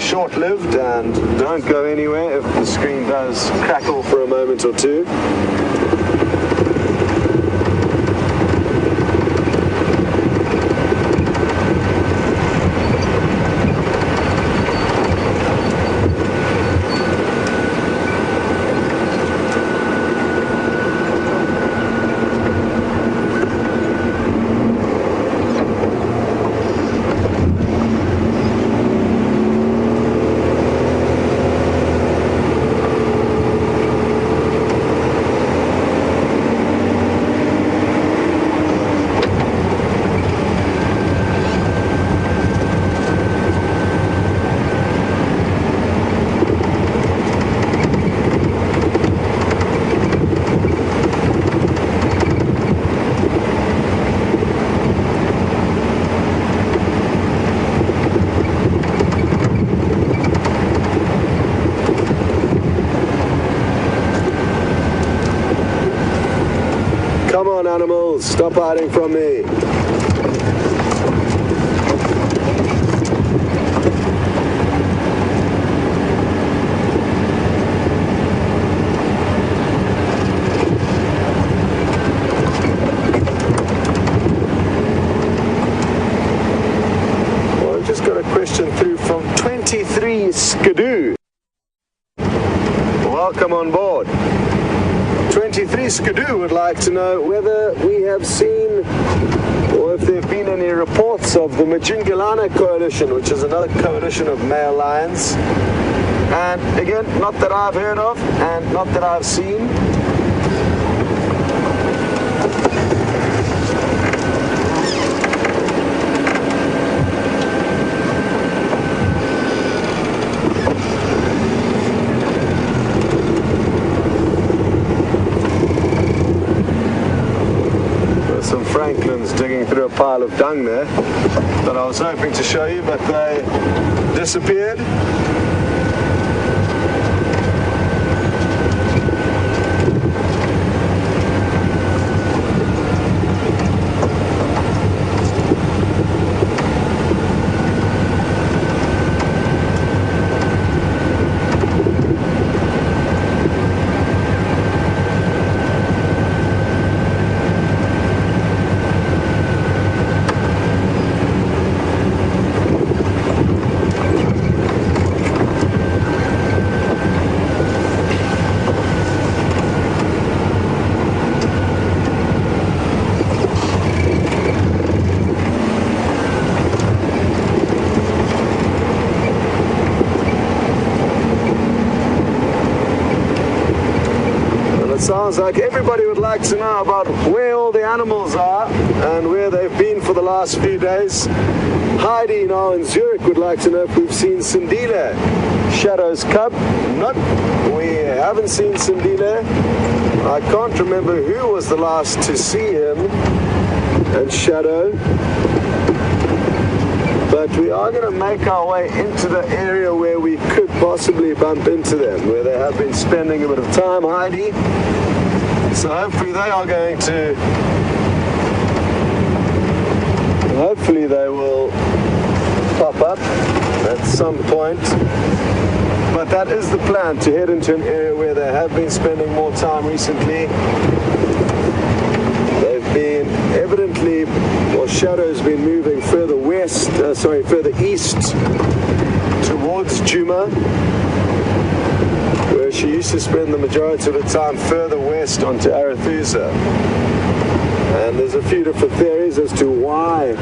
short-lived, and don't go anywhere if the screen does crackle for a moment or two. Come on, animals, stop hiding from me. Well, I've just got a question through from 23 Skidoo. Welcome on board. 23 Skidoo would like to know whether we have seen or if there have been any reports of the Majingilana coalition, which is another coalition of male lions. And again, not that I've heard of and not that I've seen. Franklin's digging through a pile of dung there that I was hoping to show you, but they disappeared. Sounds like everybody would like to know about where all the animals are and where they've been for the last few days. Heidi now in Zurich would like to know if we've seen Sindile, Shadow's cub. Nope, we haven't seen Sindile. I can't remember who was the last to see him and Shadow. But we are going to make our way into the area where we could possibly bump into them, where they have been spending a bit of time hiding. So hopefully they are going to, hopefully they will pop up at some point. But that is the plan, to head into an area where they have been spending more time recently. They've been evidently, well, Shadow's been moving further west, further east towards Djuma, where she used to spend the majority of the time further west onto Arathusa. And there's a few different theories as to why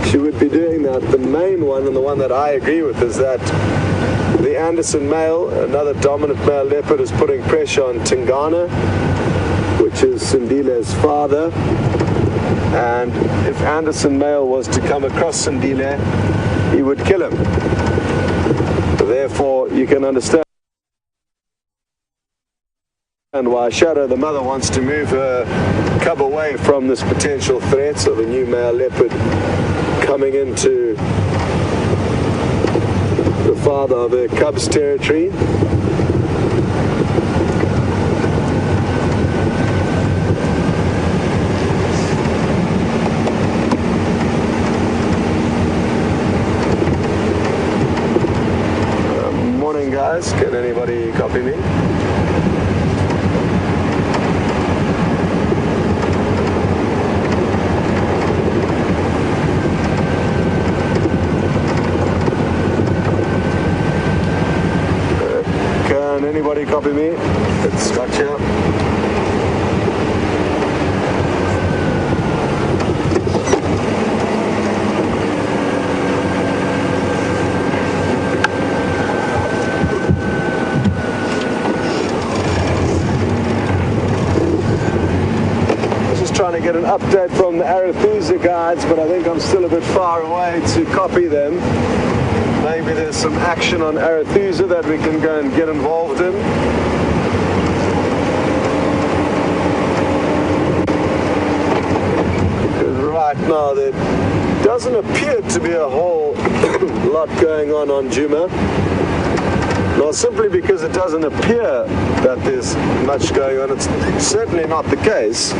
she would be doing that. The main one, and the one that I agree with, is that the Anderson male, another dominant male leopard, is putting pressure on Tingana, which is Sindile's father. And if Anderson male was to come across Sindile, he would kill him. Therefore, you can understand why Shadow, the mother, wants to move her cub away from this potential threat of a new male leopard coming into the father of her cub's territory. copy me? It's Scott here. Trying to get an update from the Arethusa guides, but I think I'm still a bit far away to copy them. Maybe there's some action on Arethusa that we can go and get involved in. Because right now there doesn't appear to be a whole lot going on Djuma. Well, simply because it doesn't appear that there's much going on. It's certainly not the case.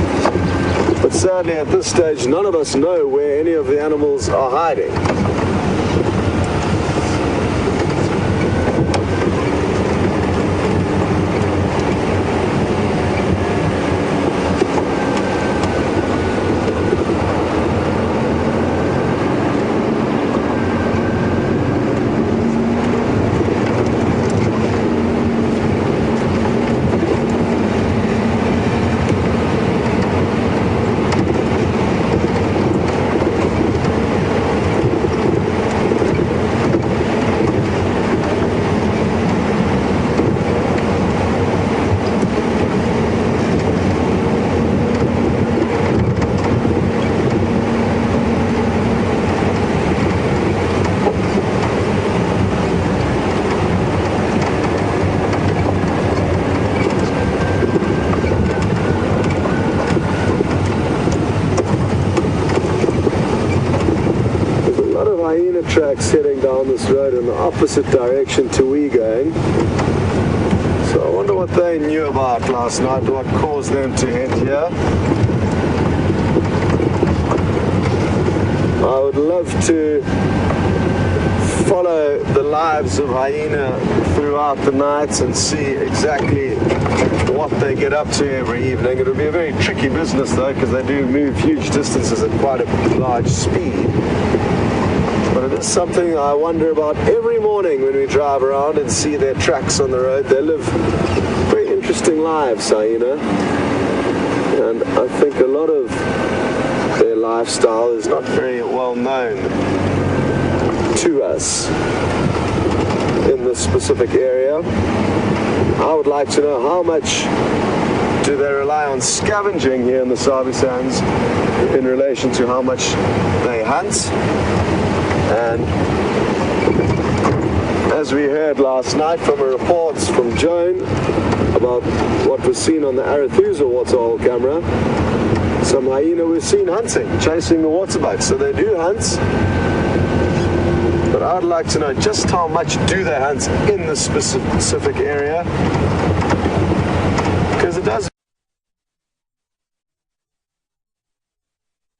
But sadly, at this stage, none of us know where any of the animals are hiding. Tracks heading down this road in the opposite direction to we going. So I wonder what they knew about last night, what caused them to head here. I would love to follow the lives of hyena throughout the night and see exactly what they get up to every evening. It would be a very tricky business though, because they do move huge distances at quite a large speed. But it is something I wonder about every morning when we drive around and see their tracks on the road. They live very interesting lives, hyena. And I think a lot of their lifestyle is not very well known to us in this specific area. I would like to know how much do they rely on scavenging here in the Sabi Sands in relation to how much they hunt. And as we heard last night from reports from Joan about what was seen on the Arethusa waterhole camera, some hyena were seen hunting, chasing the water boats. So they do hunt, but I'd like to know just how much do they hunt in this specific area, because it does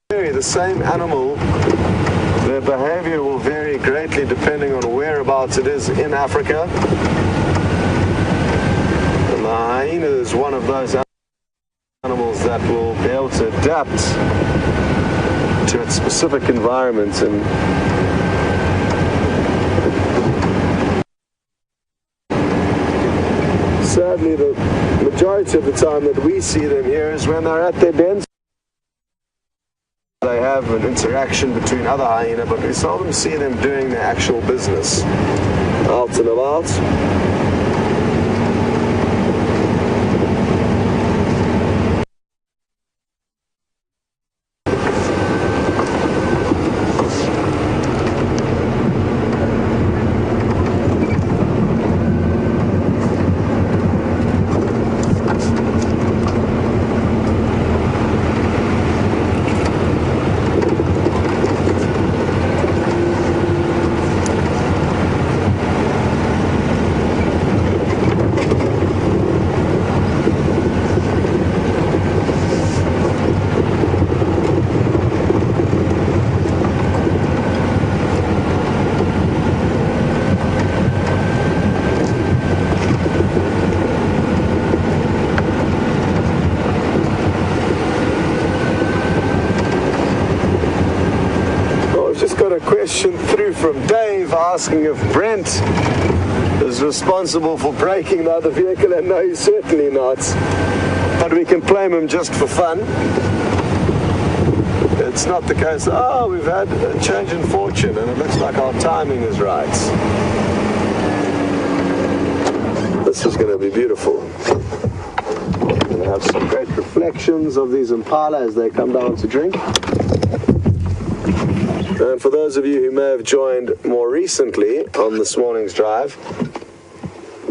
vary. The same animal, their behavior will vary greatly depending on whereabouts it is in Africa. And the hyena is one of those animals that will be able to adapt to its specific environment. And sadly, the majority of the time that we see them here is when they're at their dens. They have an interaction between other hyena, but we seldom see them doing their actual business out and about. Question through from Dave asking if Brent is responsible for breaking the other vehicle, and no, he's certainly not. But we can blame him just for fun. It's not the case, oh, we've had a change in fortune and it looks like our timing is right. This is going to be beautiful. We're going to have some great reflections of these Impala as they come down to drink. And for those of you who may have joined more recently on this morning's drive,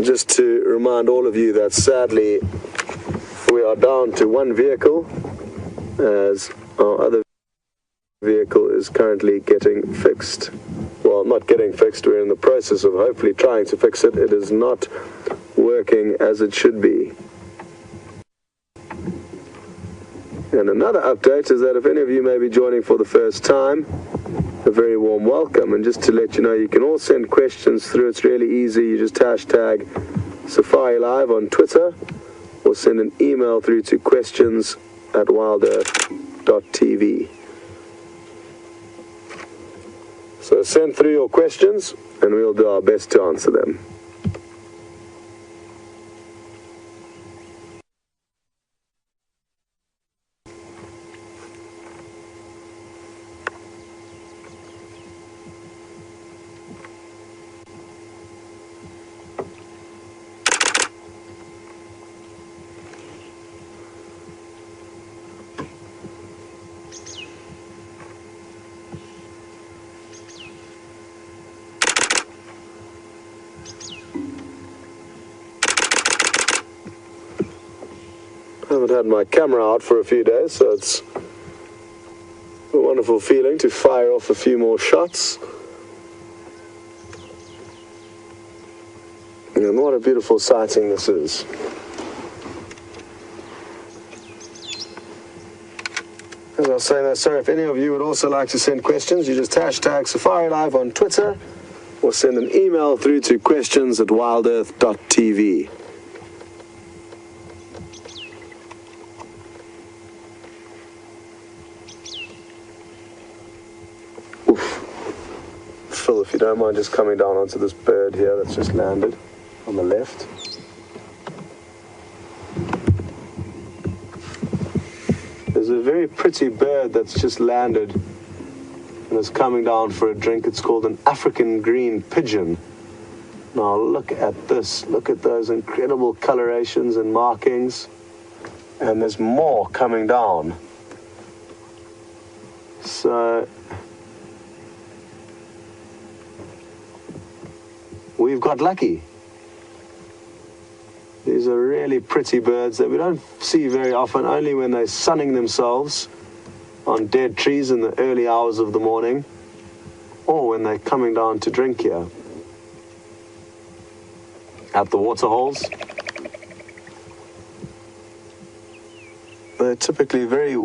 just to remind all of you that sadly we are down to one vehicle, as our other vehicle is currently getting fixed. Well, not getting fixed, we're in the process of hopefully trying to fix it. It is not working as it should be. And another update is that if any of you may be joining for the first time, a very warm welcome. And just to let you know, you can all send questions through. It's really easy. You just hashtag Safari Live on Twitter or send an email through to questions@wildearth.tv. So send through your questions and we'll do our best to answer them. I haven't had my camera out for a few days, so it's a wonderful feeling to fire off a few more shots. And what a beautiful sighting this is. As I was saying that, sorry, if any of you would also like to send questions, you just hashtag Safari Live on Twitter or send an email through to questions@wildearth.tv. Phil, if you don't mind just coming down onto this bird here that's just landed on the left. There's a very pretty bird that's just landed and is coming down for a drink. It's called an African green pigeon. Now look at this. Look at those incredible colorations and markings. And there's more coming down. So we've got lucky. These are really pretty birds that we don't see very often, only when they're sunning themselves on dead trees in the early hours of the morning, or when they're coming down to drink here at the water holes. They're typically very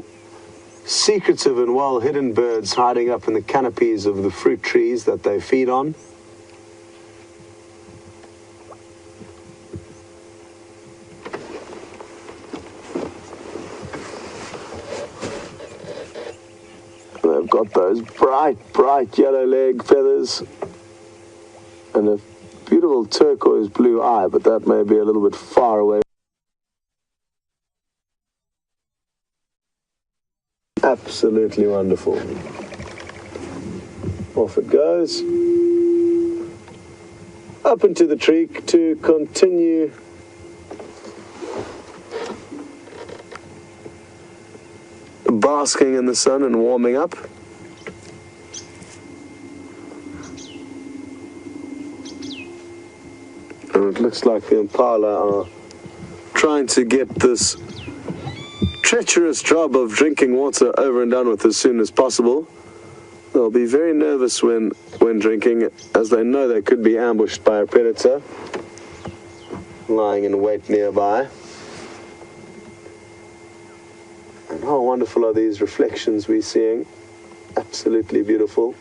secretive and well-hidden birds hiding up in the canopies of the fruit trees that they feed on. They've got those bright yellow leg feathers and a beautiful turquoise blue eye, but that may be a little bit far away. Absolutely wonderful. Off it goes. Up into the tree to continue basking in the sun and warming up. And it looks like the impala are trying to get this treacherous job of drinking water over and done with as soon as possible. They'll be very nervous when drinking, as they know they could be ambushed by a predator lying in wait nearby. And how wonderful are these reflections we're seeing? Absolutely beautiful.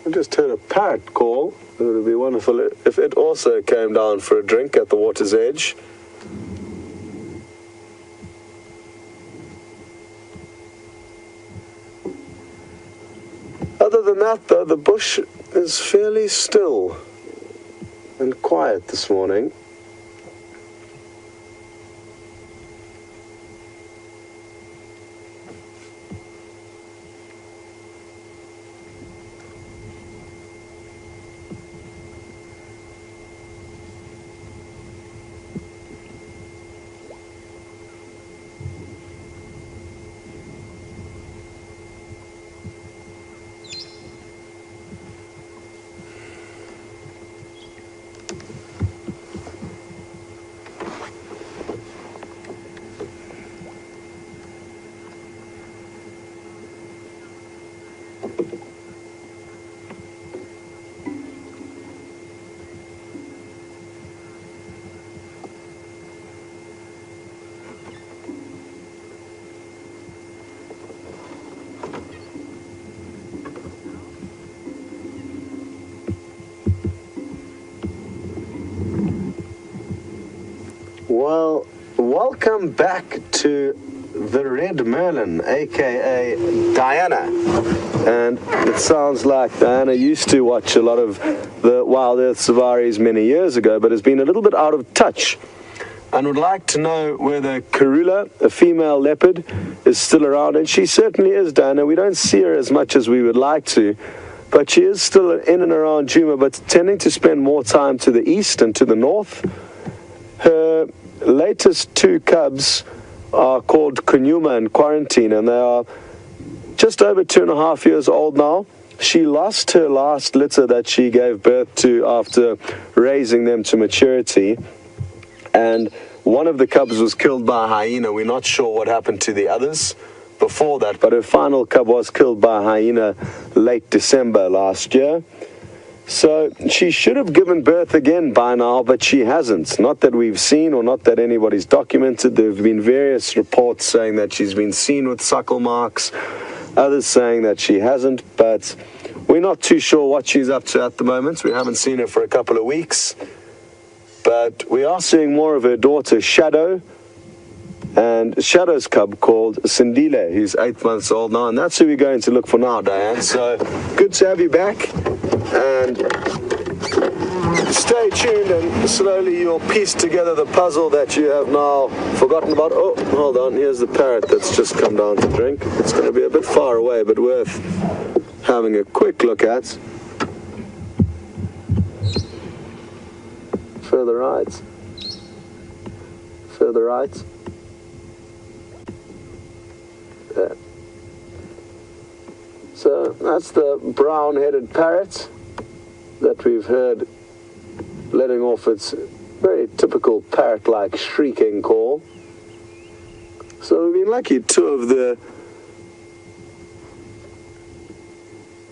I just heard a parrot call. It would be wonderful if it also came down for a drink at the water's edge. Other than that, though, the bush is fairly still and quiet this morning. Well, welcome back to the Red Merlin, aka Diana. And it sounds like Diana used to watch a lot of the Wild Earth safaris many years ago, but has been a little bit out of touch and would like to know whether Karula, a female leopard, is still around. And she certainly is, Diana. We don't see her as much as we would like to, but she is still in and around Djuma, but tending to spend more time to the east and to the north. Her latest two cubs are called Djuma in quarantine, and they are just over 2.5 years old now. She lost her last litter that she gave birth to after raising them to maturity, and one of the cubs was killed by a hyena. We're not sure what happened to the others before that, but her final cub was killed by a hyena late December last year. So she should have given birth again by now, but she hasn't. Not that we've seen or not that anybody's documented. There have been various reports saying that she's been seen with suckle marks, others saying that she hasn't, but we're not too sure what she's up to at the moment. We haven't seen her for a couple of weeks, but we are seeing more of her daughter, Shadow, and Shadow's cub called Sindile, who's 8 months old now, and that's who we're going to look for now, Diane. So good to have you back, and stay tuned, and slowly you'll piece together the puzzle that you have now forgotten about. Oh, hold on, here's the parrot that's just come down to drink. It's going to be a bit far away, but worth having a quick look at. Further right. Further right. There. So that's the brown-headed parrot that we've heard letting off its very typical parrot-like shrieking call. So we've been lucky. Two of the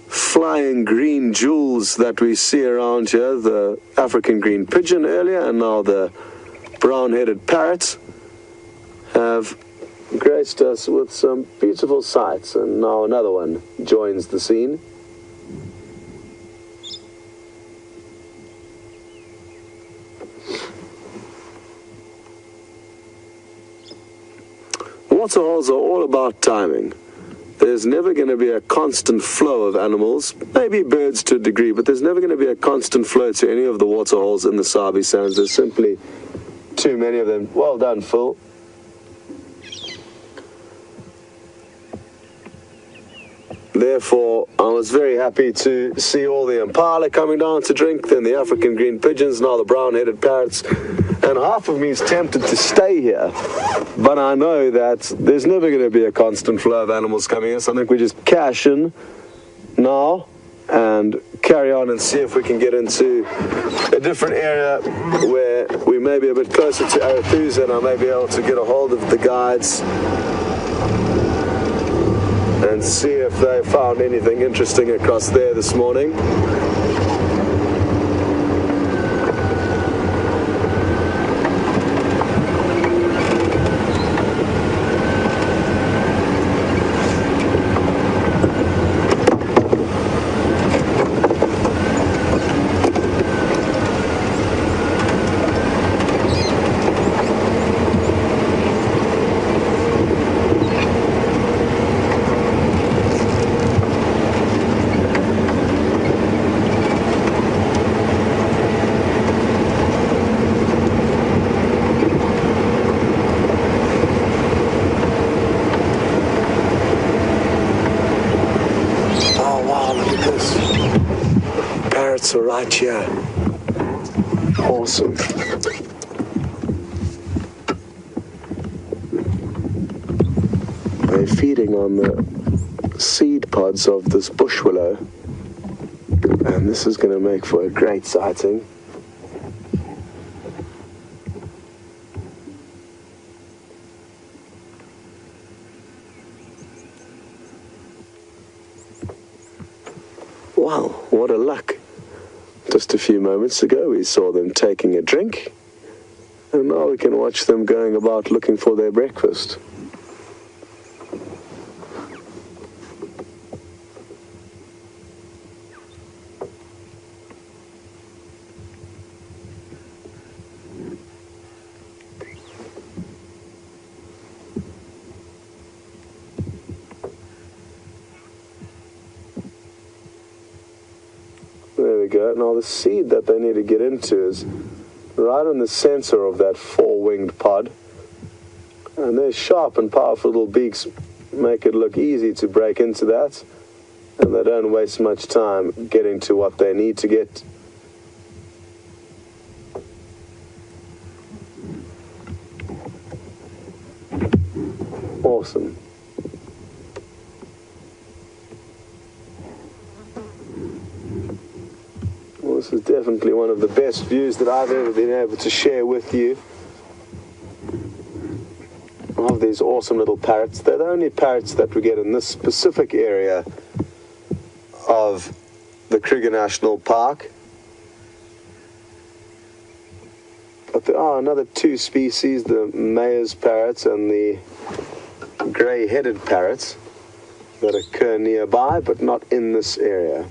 flying green jewels that we see around here, the African green pigeon earlier and now the brown-headed parrot, have graced us with some beautiful sights, and now another one joins the scene. Waterholes are all about timing. There's never going to be a constant flow of animals, maybe birds to a degree, but there's never going to be a constant flow to any of the waterholes in the Sabi Sands. There's simply too many of them. Well done, Phil. Therefore, I was very happy to see all the impala coming down to drink, then the African green pigeons, now the brown-headed parrots. And half of me is tempted to stay here, but I know that there's never going to be a constant flow of animals coming here, so I think we just cash in now and carry on and see if we can get into a different area where we may be a bit closer to Arathusa, and I may be able to get a hold of the guides and see if they found anything interesting across there this morning. parrots are right here. Awesome. They're feeding on the seed pods of this bush willow, and this is going to make for a great sighting. Wow, what a luck. Just a few moments ago we saw them taking a drink, and now we can watch them going about looking for their breakfast. There we go. Now the seed that they need to get into is right in the center of that four-winged pod. And their sharp and powerful little beaks make it look easy to break into that. And they don't waste much time getting to what they need to get. Awesome. This is definitely one of the best views that I've ever been able to share with you of these awesome little parrots. They're the only parrots that we get in this specific area of the Kruger National Park. But there are another two species, the mayor's parrots and the grey-headed parrots, that occur nearby, but not in this area.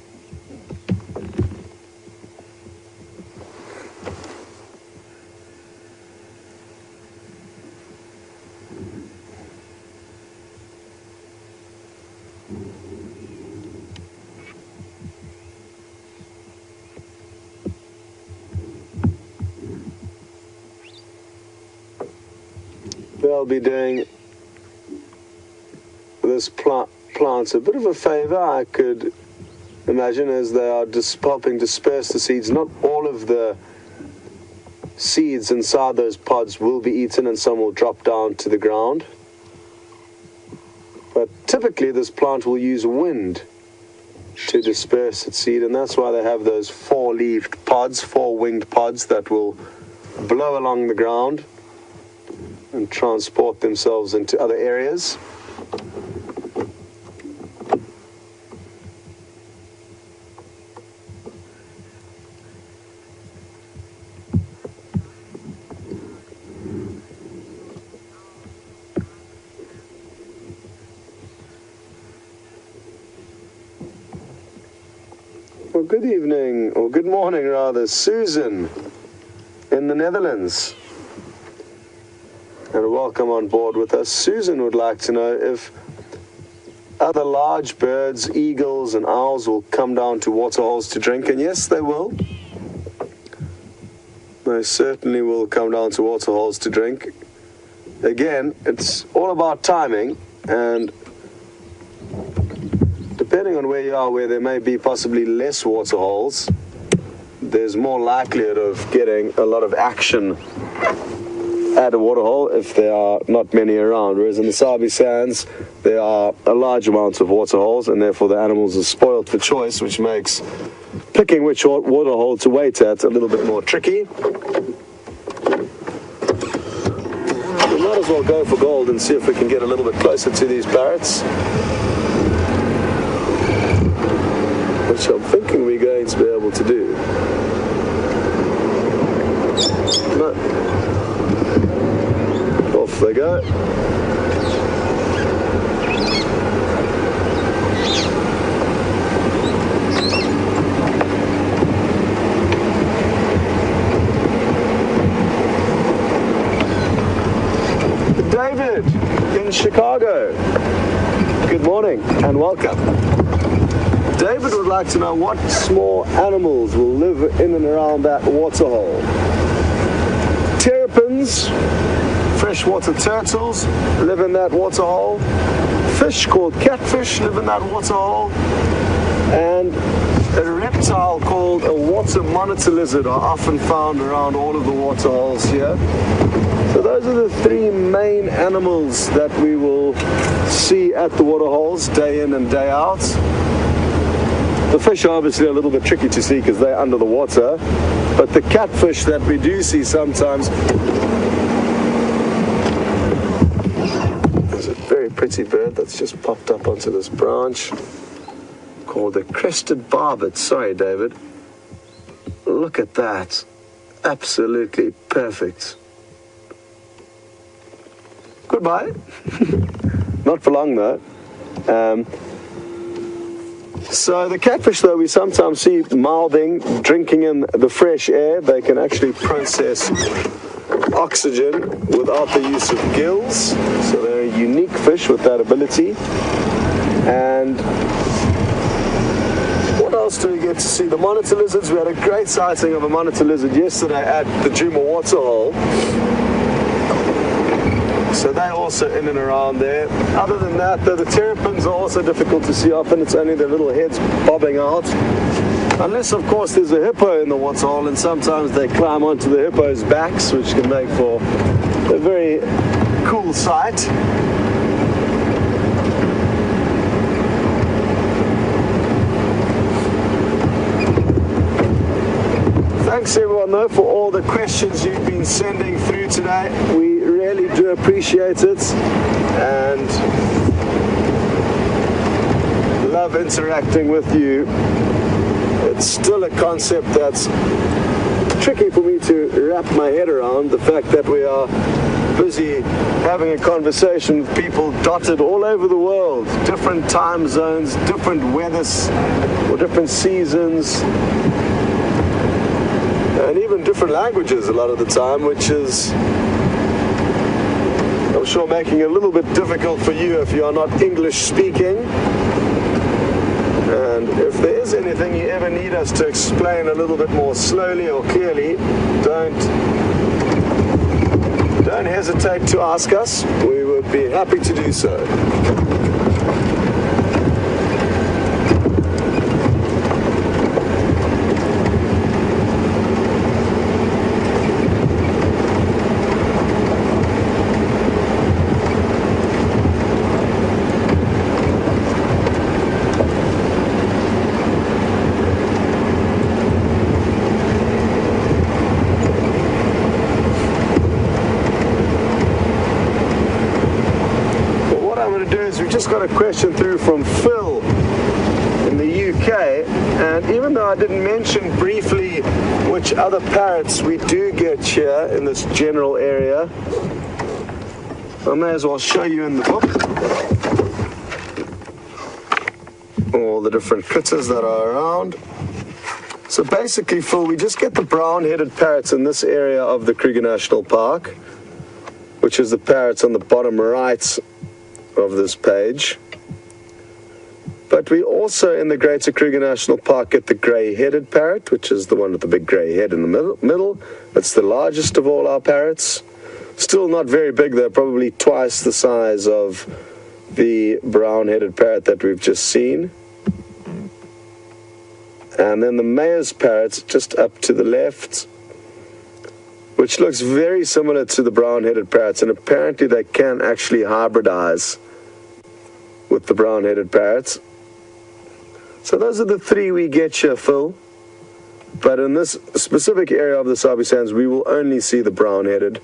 They'll be doing this plants a bit of a favor, I could imagine, as they are helping disperse the seeds. Not all of the seeds inside those pods will be eaten, and some will drop down to the ground. But typically this plant will use wind to disperse its seed, and that's why they have those four-leaved pods, four-winged pods that will blow along the ground and transport themselves into other areas. Well, good evening, or good morning rather, Susan in the Netherlands. And welcome on board with us. Susan would like to know if other large birds, eagles and owls, will come down to waterholes to drink. And yes, they will. They certainly will come down to waterholes to drink. Again, it's all about timing, and depending on where you are, where there may be possibly less waterholes, there's more likelihood of getting a lot of action at a waterhole if there are not many around. Whereas in the Sabi Sands, there are a large amount of waterholes, and therefore the animals are spoiled for choice, which makes picking which waterhole to wait at a little bit more tricky. We might as well go for gold and see if we can get a little bit closer to these parrots, which I'm thinking we're going to be able to do. No. Off they go. David in Chicago, good morning and welcome. David would like to know what small animals will live in and around that waterhole. Terrapins, freshwater turtles live in that waterhole. Fish called catfish live in that waterhole. And a reptile called a water monitor lizard are often found around all of the water holes here. So those are the three main animals that we will see at the water holes day in and day out. The fish are obviously a little bit tricky to see because they're under the water, but the catfish that we do see sometimes, there's a very pretty bird that's just popped up onto this branch called the crested barbet. Sorry, David. Look at that. Absolutely perfect. Goodbye. Not for long though. So the catfish, though, we sometimes see mouthing, drinking in the fresh air. They can actually process oxygen without the use of gills. So they're a unique fish with that ability. And what else do we get to see? The monitor lizards. We had a great sighting of a monitor lizard yesterday at the Djuma waterhole. So they're also in and around there. Other than that, though, the terrapins are also difficult to see often. It's only their little heads bobbing out. Unless, of course, there's a hippo in the waterhole, and sometimes they climb onto the hippo's backs, which can make for a very cool sight. Thanks everyone though for all the questions you've been sending through today. We really do appreciate it and love interacting with you. It's still a concept that's tricky for me to wrap my head around, the fact that we are busy having a conversation with people dotted all over the world, different time zones, different weathers or different seasons, and even different languages a lot of the time, which is, I'm sure, making it a little bit difficult for you if you are not English speaking. And if there is anything you ever need us to explain a little bit more slowly or clearly, don't hesitate to ask us. We would be happy to do so. Got a question through from Phil in the UK, and even though I didn't mention briefly which other parrots we do get here in this general area, I may as well show you in the book all the different critters that are around. So basically, Phil, we just get the brown-headed parrots in this area of the Kruger National Park, which is the parrots on the bottom right of this page. But we also in the Greater Kruger National Park get the grey-headed parrot, which is the one with the big grey head in the middle. It's the largest of all our parrots. Still not very big though, probably twice the size of the brown-headed parrot that we've just seen. And then the mayor's parrot just up to the left, which looks very similar to the brown-headed parrots, and apparently they can actually hybridize with the brown-headed parrots. So those are the three we get here, Phil. But in this specific area of the Sabi Sands, we will only see the brown-headed.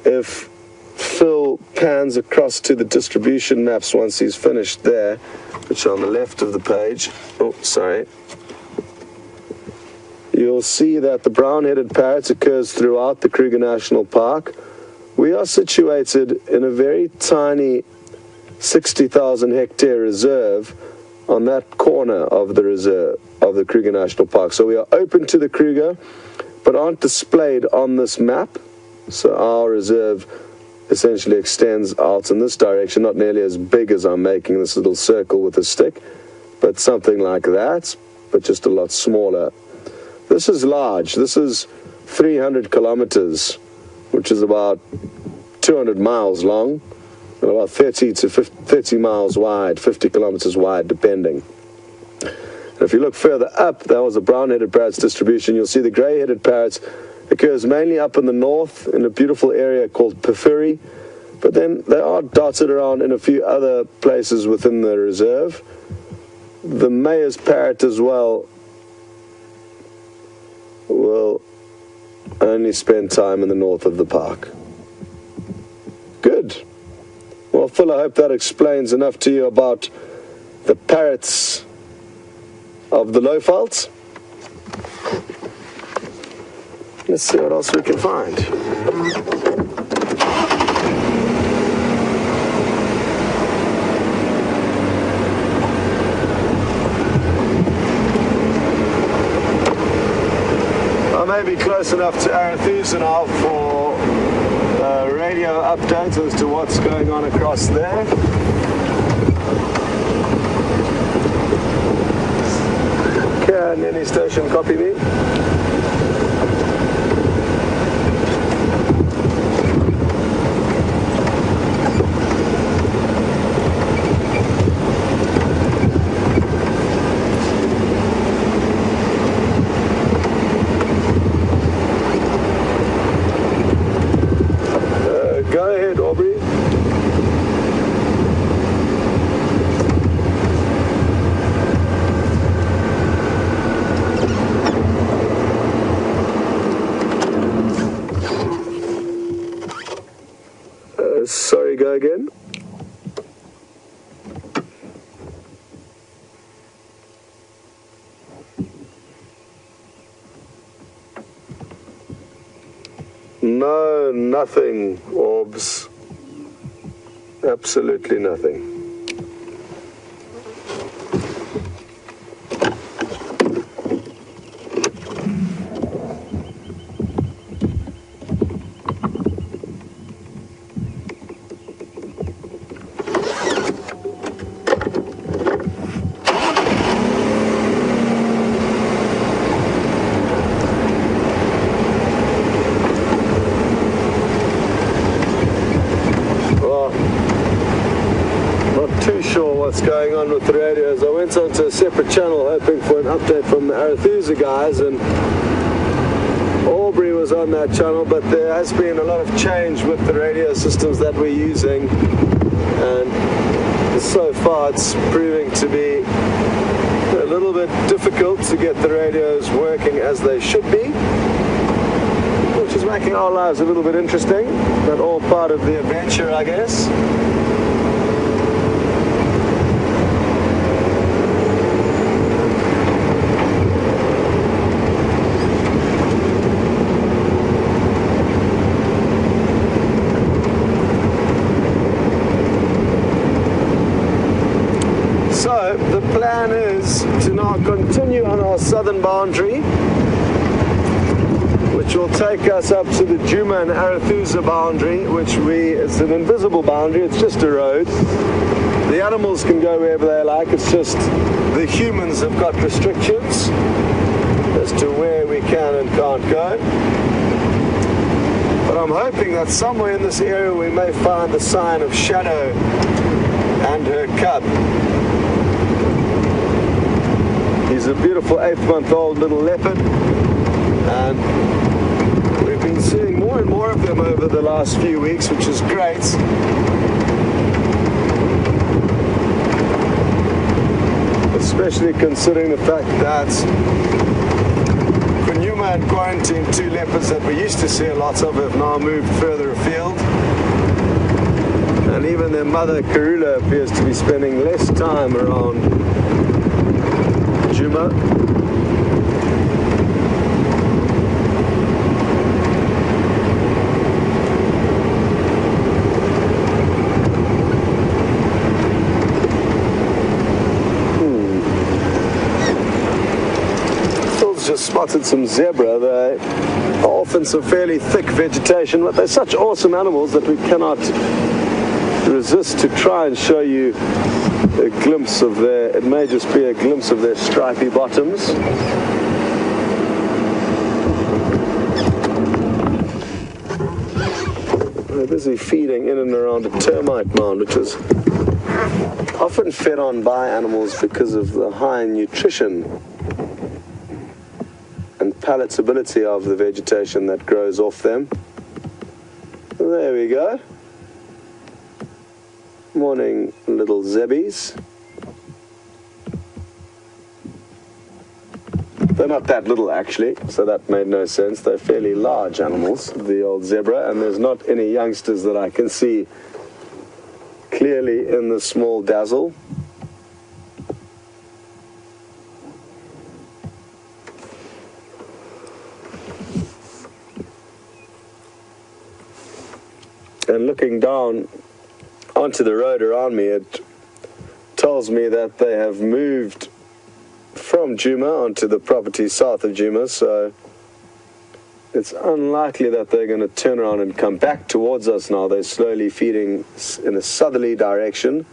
If Phil pans across to the distribution maps once he's finished there, which are on the left of the page, you'll see that the brown-headed parrot occurs throughout the Kruger National Park. We are situated in a very tiny 60,000 hectare reserve on that corner of the reserve of the Kruger National Park. So we are open to the Kruger, but aren't displayed on this map. So our reserve essentially extends out in this direction, not nearly as big as I'm making this little circle with a stick, but something like that, but just a lot smaller. This is large. This is 300 kilometers, which is about 200 miles long, and about 30 to 30 miles wide, 50 kilometers wide, depending. And if you look further up, that was a brown-headed parrot's distribution. You'll see the grey-headed parrots occurs mainly up in the north in a beautiful area called Porphyry, but then they are dotted around in a few other places within the reserve. The mayor's parrot as well will only spend time in the north of the park. Good. Well, Phil, I hope that explains enough to you about the parrots of the Lowveldt. Let's see what else we can find. I may be close enough to Arethusa now for radio updates as to what's going on across there. Can any station copy me? Go ahead, Aubrey. Sorry, go again. No, nothing, Orbs. Absolutely nothing. What's going on with the radios. I went onto a separate channel hoping for an update from the Arethusa guys, and Aubrey was on that channel, but there has been a lot of change with the radio systems that we're using, and so far it's proving to be a little bit difficult to get the radios working as they should be, which is making our lives a little bit interesting, but all part of the adventure, I guess. So the plan is to now continue on our southern boundary, which will take us up to the Djuma and Arethusa boundary, which it's an invisible boundary, it's just a road. The animals can go wherever they like, it's just the humans have got restrictions as to where we can and can't go. But I'm hoping that somewhere in this area we may find the sign of Shadow and her cub. He's a beautiful 8-month-old little leopard, and we've been seeing more and more of them over the last few weeks, which is great. Especially considering the fact that Djuma had quarantined 2 leopards that we used to see a lot of have now moved further afield. And even their mother, Karula, appears to be spending less time around Djuma. Phil's just spotted some zebra. They are often some fairly thick vegetation, but they're such awesome animals that we cannot resist to try and show you a glimpse of it may just be a glimpse of their stripy bottoms. They're busy feeding in and around a termite mound, which is often fed on by animals because of the high nutrition and palatability of the vegetation that grows off them. There we go. Morning, little zebbies. They're not that little, actually, so that made no sense. They're fairly large animals, the old zebra, and there's not any youngsters that I can see clearly in the small dazzle. And looking down onto the road around me, it tells me that they have moved from Djuma onto the property south of Djuma, so it's unlikely that they're going to turn around and come back towards us now. They're slowly feeding in a southerly direction.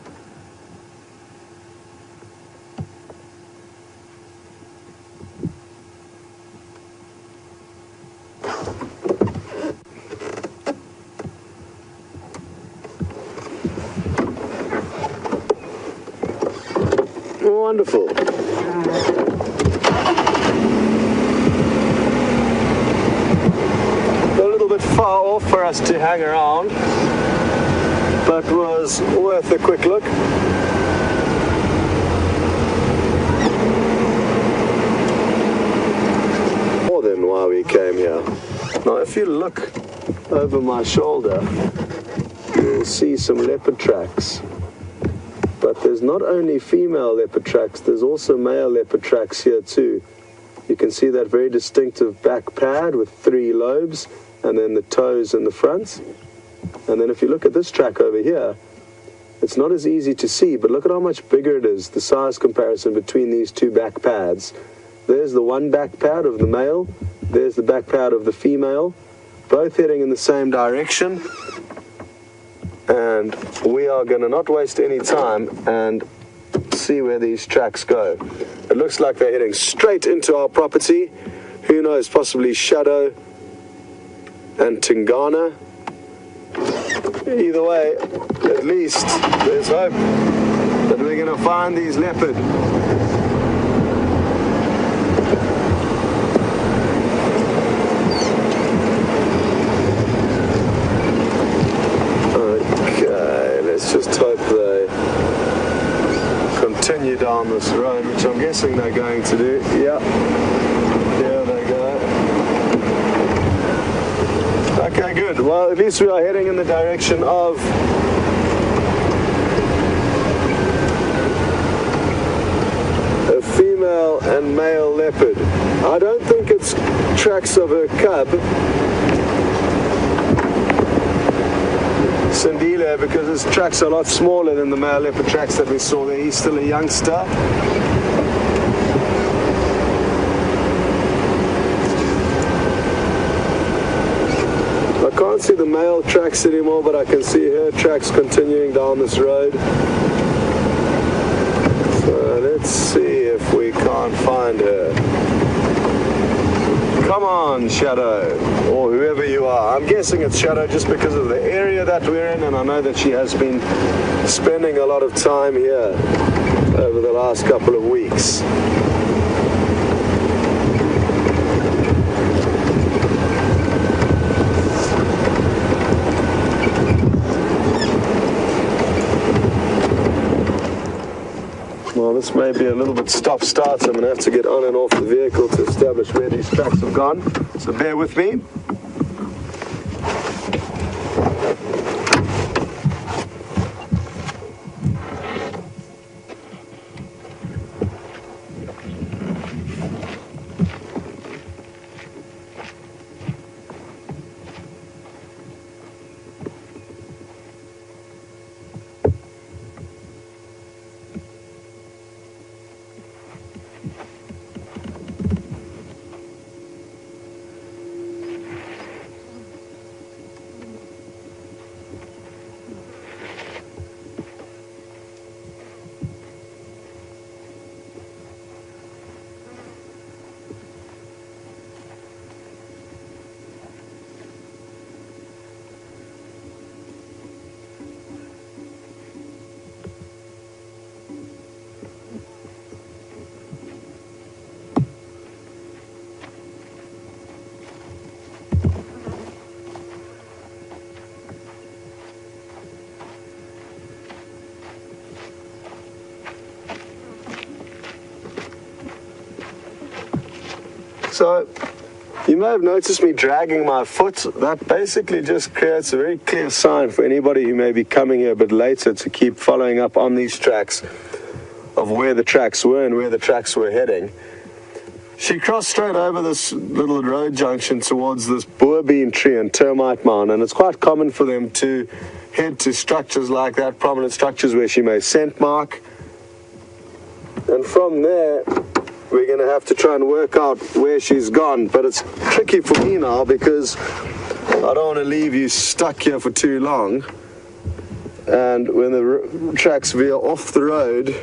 Wonderful. A little bit far off for us to hang around, but was worth a quick look. More than why we came here. Now, if you look over my shoulder, you'll see some leopard tracks. But there's not only female leopard tracks, there's also male leopard tracks here too. You can see that very distinctive back pad with 3 lobes, and then the toes in the front. And then if you look at this track over here, it's not as easy to see, but look at how much bigger it is, the size comparison between these 2 back pads. There's the one back pad of the male, there's the back pad of the female, both heading in the same direction. And we are going to not waste any time and see where these tracks go. It looks like they're heading straight into our property. Who knows, possibly Shadow and Tingana. Either way, at least there's hope that we're going to find these leopard. Just hope they continue down this road, which I'm guessing they're going to do. Yeah, there they go. Okay, good. Well, at least we are heading in the direction of a female and male leopard. I don't think it's tracks of a cub, Sandila, because his tracks are a lot smaller than the male leopard tracks that we saw there. He's still a youngster. I can't see the male tracks anymore, but I can see her tracks continuing down this road. So let's see if we can't find her. Come on, Shadow, or whoever you are. I'm guessing it's Shadow just because of the area that we're in, and I know that she has been spending a lot of time here over the last couple of weeks. Well, this may be a little bit stop-start, so I'm going to have to get on and off the vehicle to establish where these tracks have gone. So bear with me. So you may have noticed me dragging my foot. That basically just creates a very clear sign for anybody who may be coming here a bit later to keep following up on these tracks of where the tracks were and where the tracks were heading. She crossed straight over this little road junction towards this boerbean tree and termite mound, and it's quite common for them to head to structures like that, prominent structures where she may scent mark. And from there, we're going to have to try and work out where she's gone. But it's tricky for me now because I don't want to leave you stuck here for too long. And when the tracks veer off the road,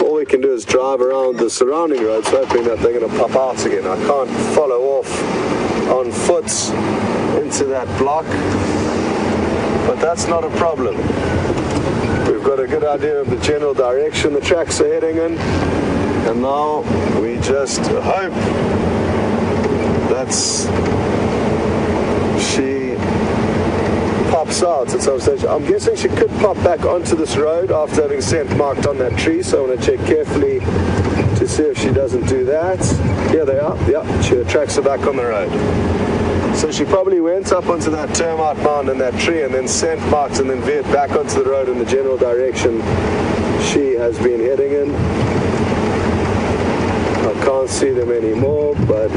all we can do is drive around the surrounding roads hoping that they're going to pop out again. I can't follow off on foot into that block, but that's not a problem. We've got a good idea of the general direction the tracks are heading in, and now we just hope that she pops out at some stage. I'm guessing she could pop back onto this road after having scent marked on that tree, so I want to check carefully to see if she doesn't do that. Here they are. Yeah, the tracks are back on the road. So she probably went up onto that termite mound in that tree and then scent marked and then veered back onto the road in the general direction she has been heading in. I can't see them anymore, but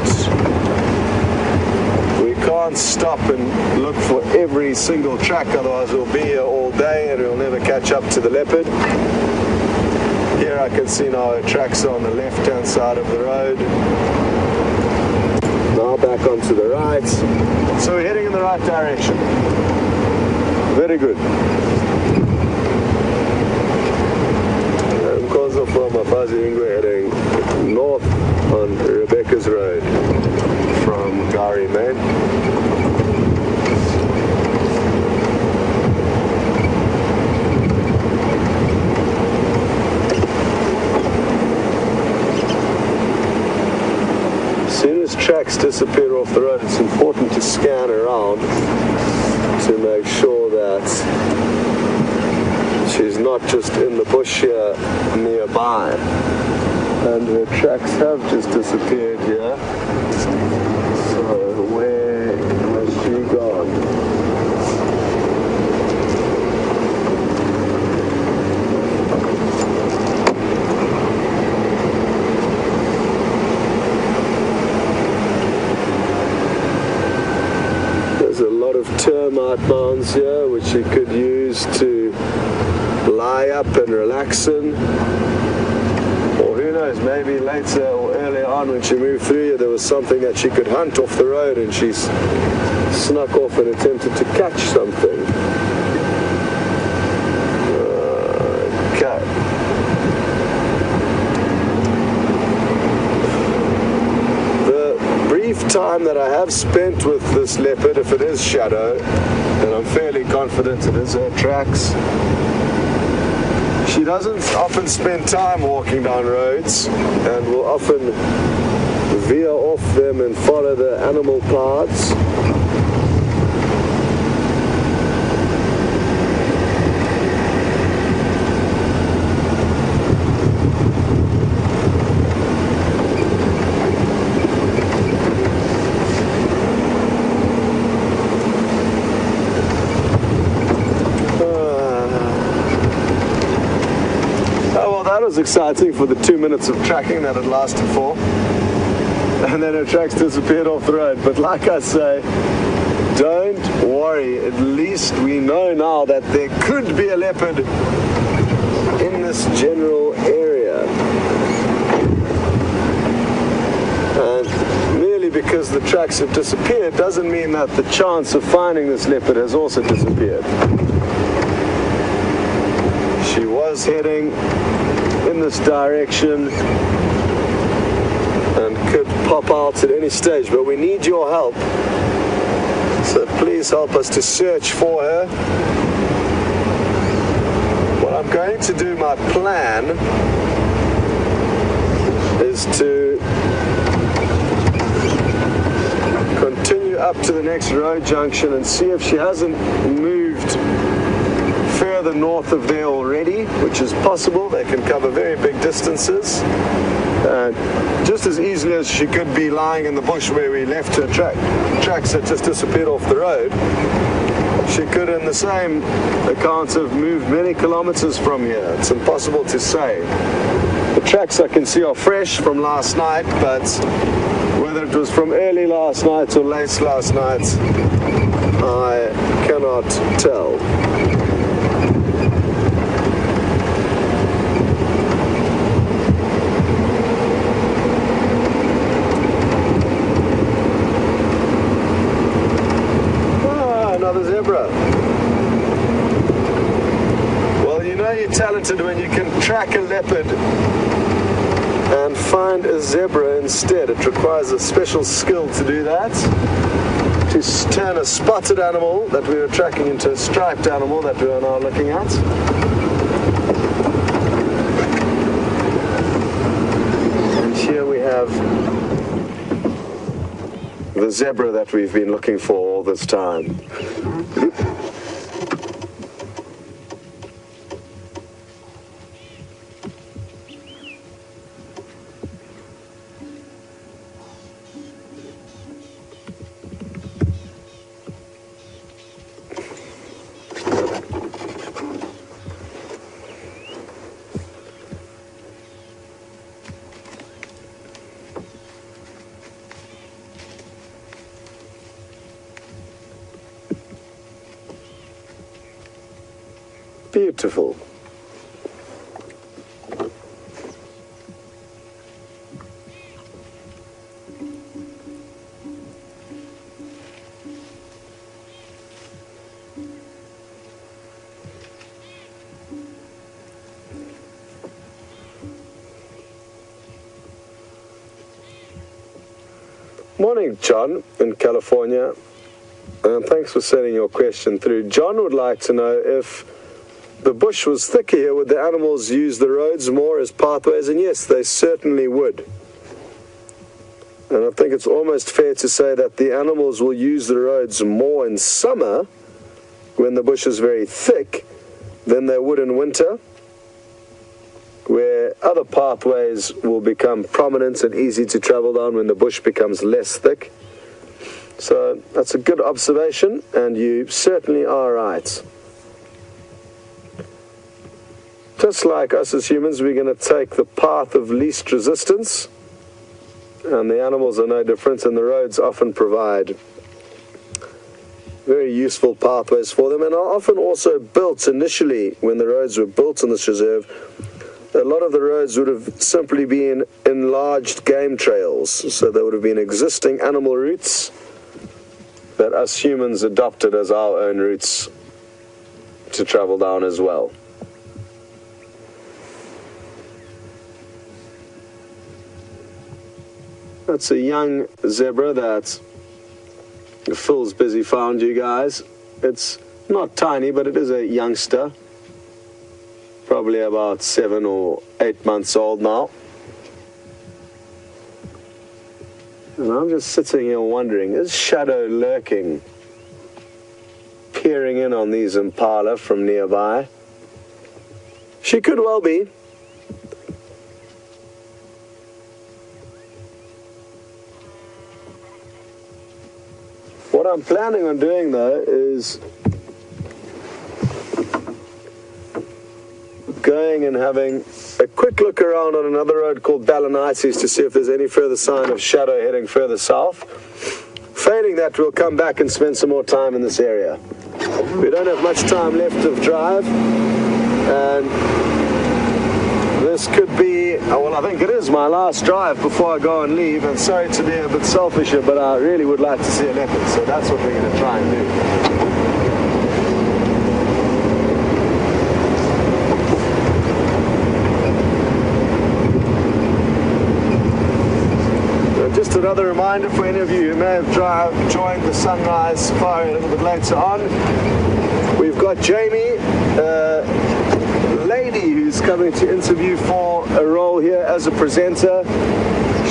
we can't stop and look for every single track, otherwise we'll be here all day and we'll never catch up to the leopard. Here I can see now her tracks are on the left-hand side of the road. Now back onto the right. So we're heading in the right direction. Very good. Mkozo from Mafazi, we're heading north on Rebecca's Road from Gari, Maine. As soon as tracks disappear off the road, it's important to scan around to make sure that she's not just in the bush here nearby. And her tracks have just disappeared here. So where has she gone? Termite mounds here which you could use to lie up and relax in, or who knows, maybe later or earlier on when she moved through here there was something that she could hunt off the road and she snuck off and attempted to catch something. Okay. Time that I have spent with this leopard, if it is shadow, and I'm fairly confident it is her tracks, she doesn't often spend time walking down roads and will often veer off them and follow the animal paths. Was exciting for the 2 minutes of tracking that it lasted for, and then her tracks disappeared off the road. But like I say, don't worry, at least we know now that there could be a leopard in this general area, and merely because the tracks have disappeared doesn't mean that the chance of finding this leopard has also disappeared. She was heading in this direction and could pop out at any stage, but we need your help, so please help us to search for her. What I'm going to do, my plan is to continue up to the next road junction and see if she hasn't moved further north of there already, which is possible. They can cover very big distances. Just as easily as she could be lying in the bush where we left her tracks that just disappeared off the road, she could, in the same account, have moved many kilometers from here. It's impossible to say. The tracks I can see are fresh from last night, but whether it was from early last night or late last night, I cannot tell. Another zebra. Well, you know you're talented when you can track a leopard and find a zebra instead. It requires a special skill to do that, to turn a spotted animal that we were tracking into a striped animal that we are now looking at. And here we have the zebra that we've been looking for all this time. Beautiful. Morning, John, in California. Thanks for sending your question through. John would like to know if the bush was thicker here, would the animals use the roads more as pathways? And yes, they certainly would. And I think it's almost fair to say that the animals will use the roads more in summer, when the bush is very thick, than they would in winter, where other pathways will become prominent and easy to travel down when the bush becomes less thick. So that's a good observation, and you certainly are right. Just like us as humans, we're going to take the path of least resistance, and the animals are no different, and the roads often provide very useful pathways for them, and are often also built initially. When the roads were built in this reserve, a lot of the roads would have simply been enlarged game trails, so there would have been existing animal routes that us humans adopted as our own routes to travel down as well. That's a young zebra that Phil's busy found, you guys. It's not tiny, but it is a youngster. Probably about 7 or 8 months old now. And I'm just sitting here wondering, is Shadow lurking, peering in on these impala from nearby? She could well be. What I'm planning on doing, though, is going and having a quick look around on another road called Balanites to see if there's any further sign of Shadow heading further south. Failing that, we'll come back and spend some more time in this area. We don't have much time left of drive, and this could be, well, I think it is my last drive before I go and leave, and sorry to be a bit selfish here, but I really would like to see a leopard, so that's what we're going to try and do. Just another reminder for any of you who may have joined the sunrise safari a little bit later on. We've got Jamie, a lady who's coming to interview for a role here as a presenter.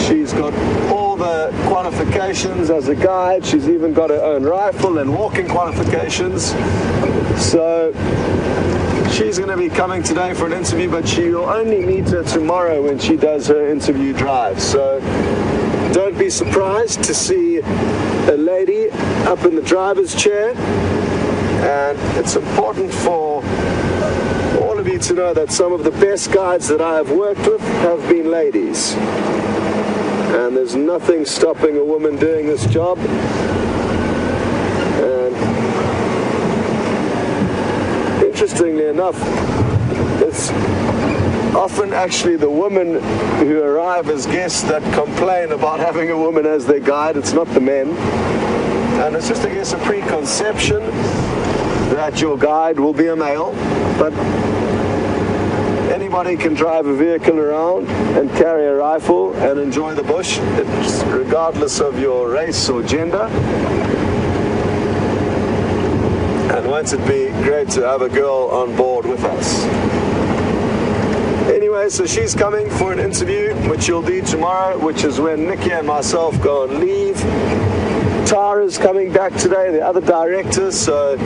She's got all the qualifications as a guide. She's even got her own rifle and walking qualifications. So She's going to be coming today for an interview, but you'll only meet her tomorrow when she does her interview drive. So don't be surprised to see a lady up in the driver's chair. And it's important for all of you to know that some of the best guides that I have worked with have been ladies. And there's nothing stopping a woman doing this job. And interestingly enough, it's often actually the women who arrive as guests that complain about having a woman as their guide. It's not the men. And it's just, I guess, a preconception that your guide will be a male, but anybody can drive a vehicle around and carry a rifle and enjoy the bush, regardless of your race or gender. And won't it be great to have a girl on board with us? Anyway, so she's coming for an interview, which you'll do tomorrow, which is when Nikki and myself go on leave. Tara's coming back today, the other director, so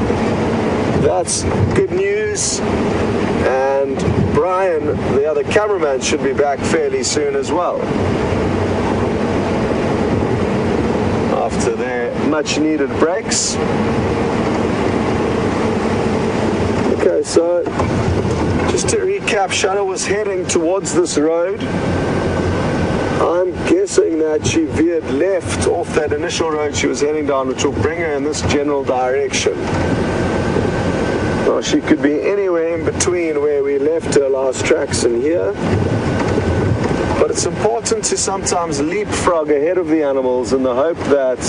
that's good news. And Brian, the other cameraman, should be back fairly soon as well, after their much needed breaks. Okay, so just to recap, Shanna was heading towards this road. I'm guessing that she veered left off that initial road she was heading down, which will bring her in this general direction. Well, she could be anywhere in between where we left her last tracks and here. But it's important to sometimes leapfrog ahead of the animals in the hope that,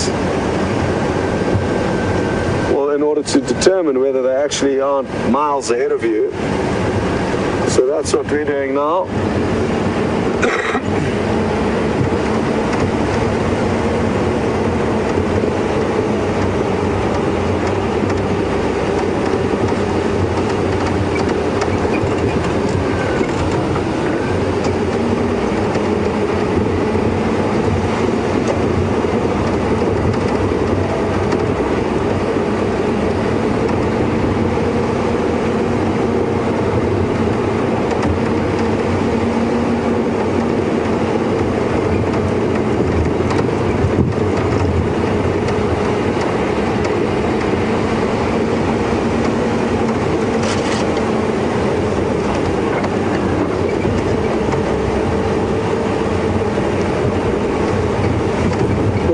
well, in order to determine whether they actually aren't miles ahead of you. So that's what we're doing now.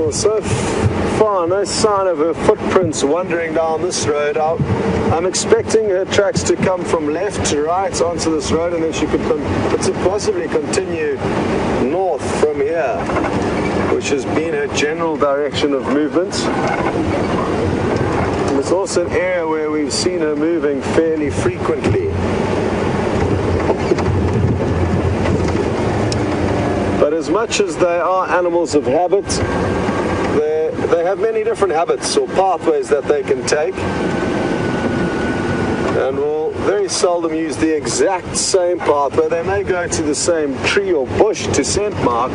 So far, no sign of her footprints wandering down this road. I'm expecting her tracks to come from left to right onto this road, and then she could possibly continue north from here, which has been her general direction of movement. And it's also an area where we've seen her moving fairly frequently. But as much as they are animals of habit, they have many different habits or pathways that they can take, and will very seldom use the exact same pathway. They may go to the same tree or bush to scent mark,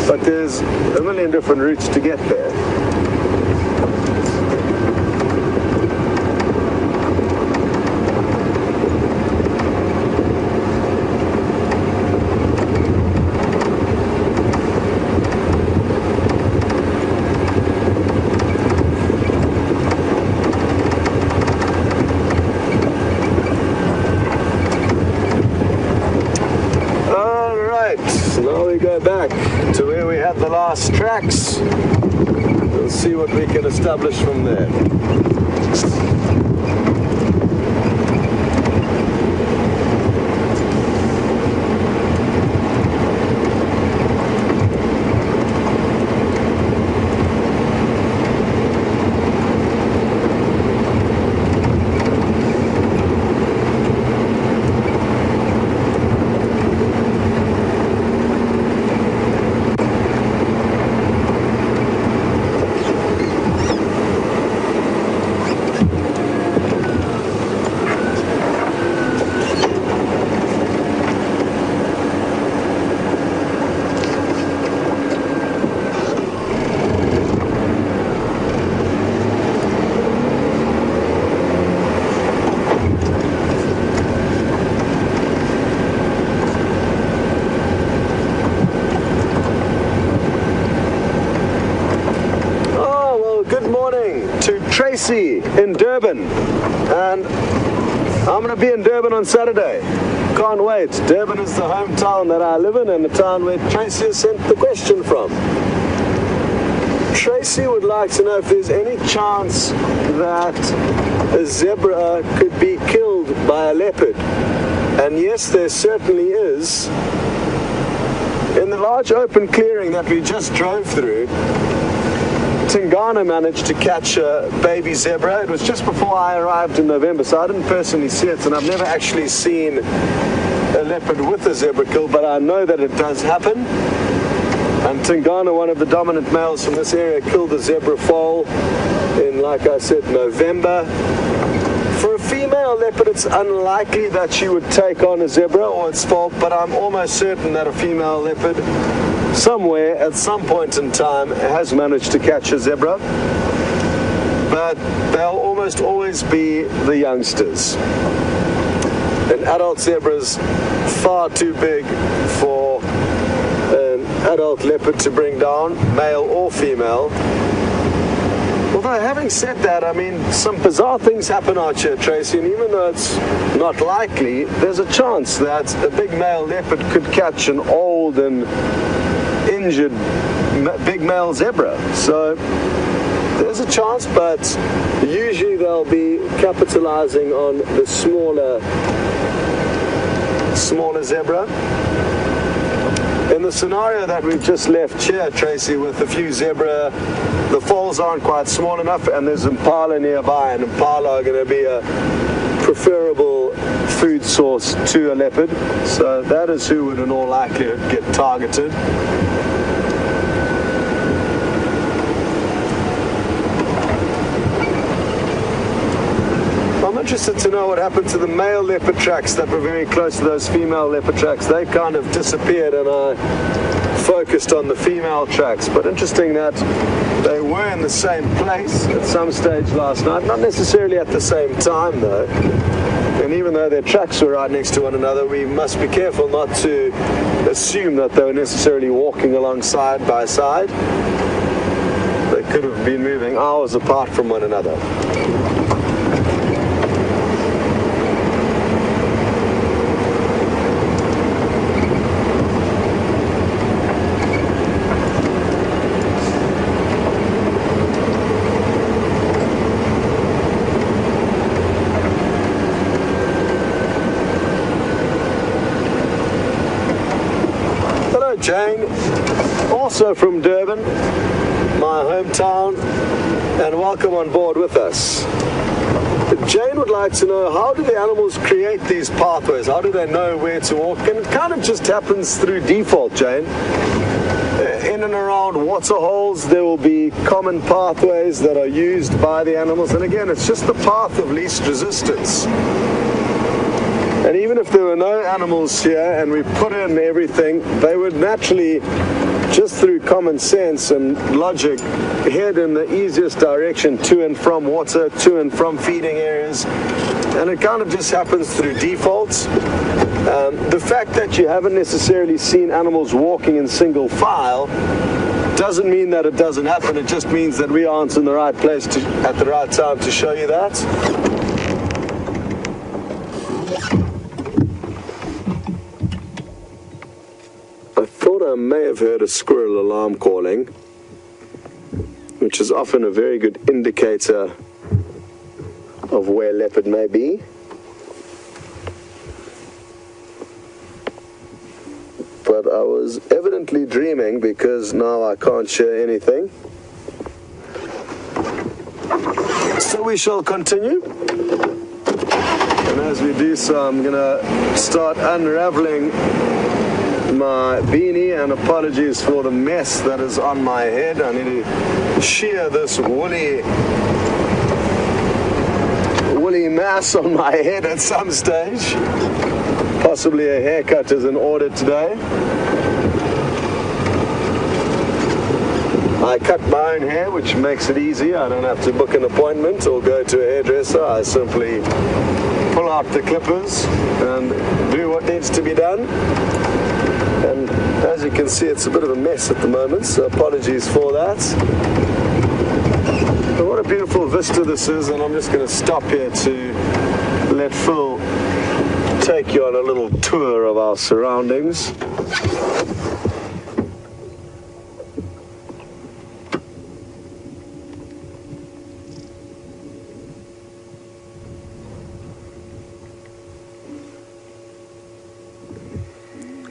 but there's a million different routes to get there. Now we go back to where we had the last tracks. We'll see what we can establish from there. Tracy in Durban, and I'm going to be in Durban on Saturday. Can't wait. Durban is the hometown that I live in and the town where Tracy has sent the question from. Tracy would like to know if there's any chance that a zebra could be killed by a leopard. And yes, there certainly is. In the large open clearing that we just drove through, Tingana managed to catch a baby zebra. It was just before I arrived in November, so I didn't personally see it, and I've never actually seen a leopard with a zebra kill, but I know that it does happen. And Tingana, one of the dominant males from this area, killed a zebra foal in, like I said, November. For a female leopard, it's unlikely that she would take on a zebra or its foal, but I'm almost certain that a female leopard somewhere at some point in time has managed to catch a zebra, but they'll almost always be the youngsters. An adult zebra is far too big for an adult leopard to bring down, male or female. Although having said that, I mean, some bizarre things happen out here, Tracy, and even though it's not likely, there's a chance that a big male leopard could catch an old and injured big male zebra. So there's a chance, but usually they'll be capitalizing on the smaller zebra. In the scenario that we've just left here, Tracy, with a few zebra, the foals aren't quite small enough, and there's impala nearby, and impala are going to be a preferable food source to a leopard. So that is who would in all likelihood get targeted. I'm interested to know what happened to the male leopard tracks that were very close to those female leopard tracks. They kind of disappeared, and I focused on the female tracks. But interesting that they were in the same place at some stage last night, not necessarily at the same time though. And even though their tracks were right next to one another, we must be careful not to assume that they were necessarily walking along side by side. They could have been moving hours apart from one another. Jane, also from Durban, my hometown, and welcome on board with us. Jane would like to know, how do the animals create these pathways? How do they know where to walk? And it kind of just happens through default, Jane. In and around water holes, there will be common pathways that are used by the animals. And again, it's just the path of least resistance. And even if there were no animals here and we put in everything, they would naturally, just through common sense and logic, head in the easiest direction to and from water, to and from feeding areas. And it kind of just happens through default. The fact that you haven't necessarily seen animals walking in single file doesn't mean that it doesn't happen. It just means that we aren't in the right place at the right time to show you that. I may have heard a squirrel alarm calling, which is often a very good indicator of where leopard may be. But I was evidently dreaming, because now I can't share anything. So we shall continue. And as we do so, I'm going to start unraveling my beanie, and apologies for the mess that is on my head. I need to shear this woolly mass on my head at some stage. Possibly a haircut is in order today. I cut my own hair, which makes it easy. I don't have to book an appointment or go to a hairdresser. I simply pull out the clippers and do what needs to be done. And as you can see, it's a bit of a mess at the moment, so apologies for that. But what a beautiful vista this is, and I'm just going to stop here to let Phil take you on a little tour of our surroundings.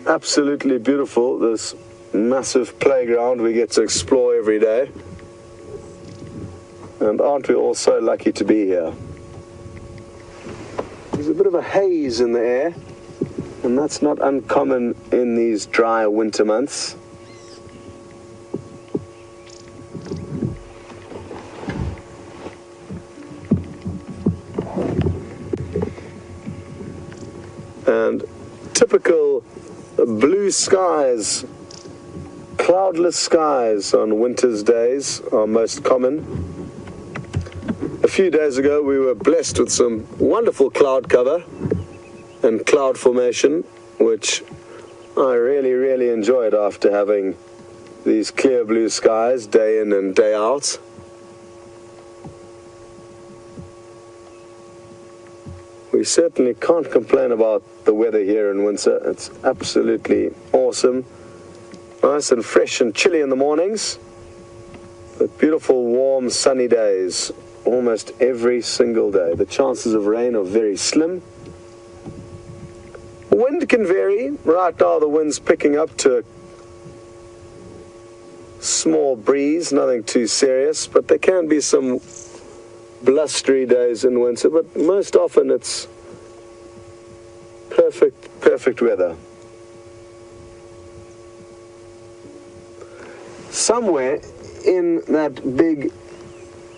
Absolutely beautiful, this massive playground we get to explore every day. And aren't we all so lucky to be here? There's a bit of a haze in the air, and that's not uncommon in these dry winter months. And typical blue skies, cloudless skies on winter's days are most common. A few days ago we were blessed with some wonderful cloud cover and cloud formation, which I really enjoyed after having these clear blue skies day in and day out. We certainly can't complain about the weather here in winter. It's absolutely awesome. Nice and fresh and chilly in the mornings, but beautiful, warm, sunny days almost every single day. The chances of rain are very slim. Wind can vary. Right now the wind's picking up to a small breeze, nothing too serious, but there can be some blustery days in winter, but most often it's perfect weather. Somewhere in that big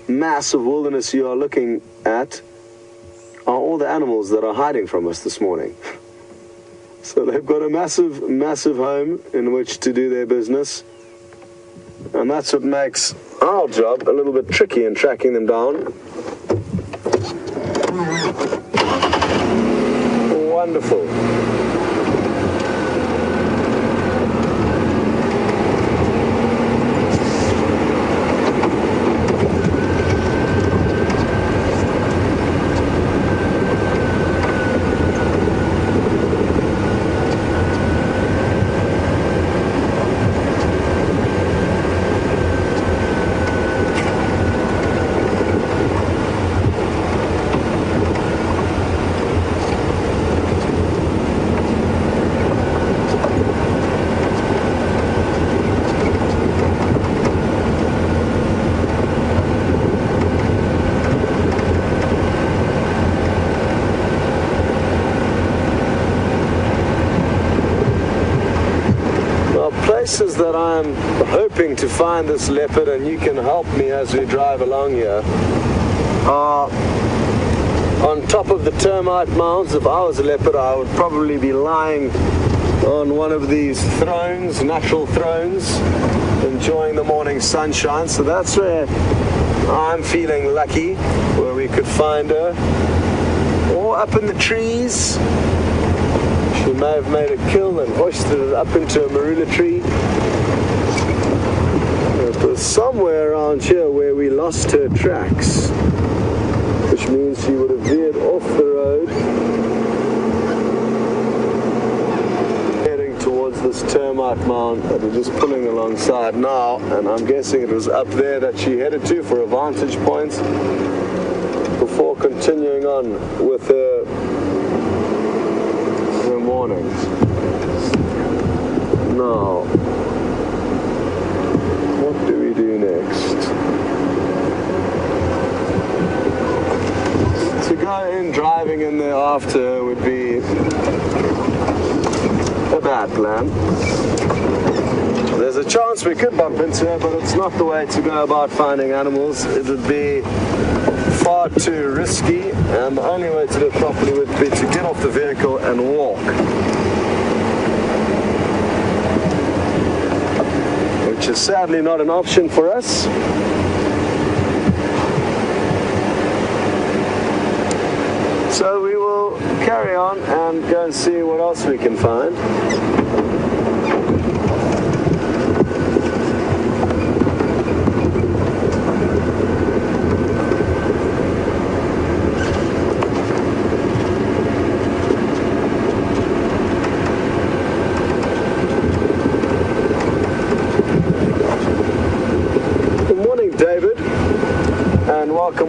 mass of wilderness you are looking at are all the animals that are hiding from us this morning. So they've got a massive home in which to do their business, and that's what makes our job a little bit tricky in tracking them down. Wonderful. Places that I'm hoping to find this leopard, and you can help me as we drive along here, are on top of the termite mounds. If I was a leopard, I would probably be lying on one of these thrones, natural thrones, enjoying the morning sunshine. So that's where I'm feeling lucky, where we could find her. Or up in the trees. She may have made a kill and hoisted it up into a marula tree. It was somewhere around here where we lost her tracks, which means she would have veered off the road, heading towards this termite mound that we're just pulling alongside now, and I'm guessing it was up there that she headed to for a vantage point before continuing on with her mornings. Now, what do we do next? To go in driving in there after would be a bad plan. There's a chance we could bump into her, but it's not the way to go about finding animals. It would be far too risky, and the only way to do it properly would be to get off the vehicle and walk, which is sadly not an option for us. So we will carry on and go and see what else we can find.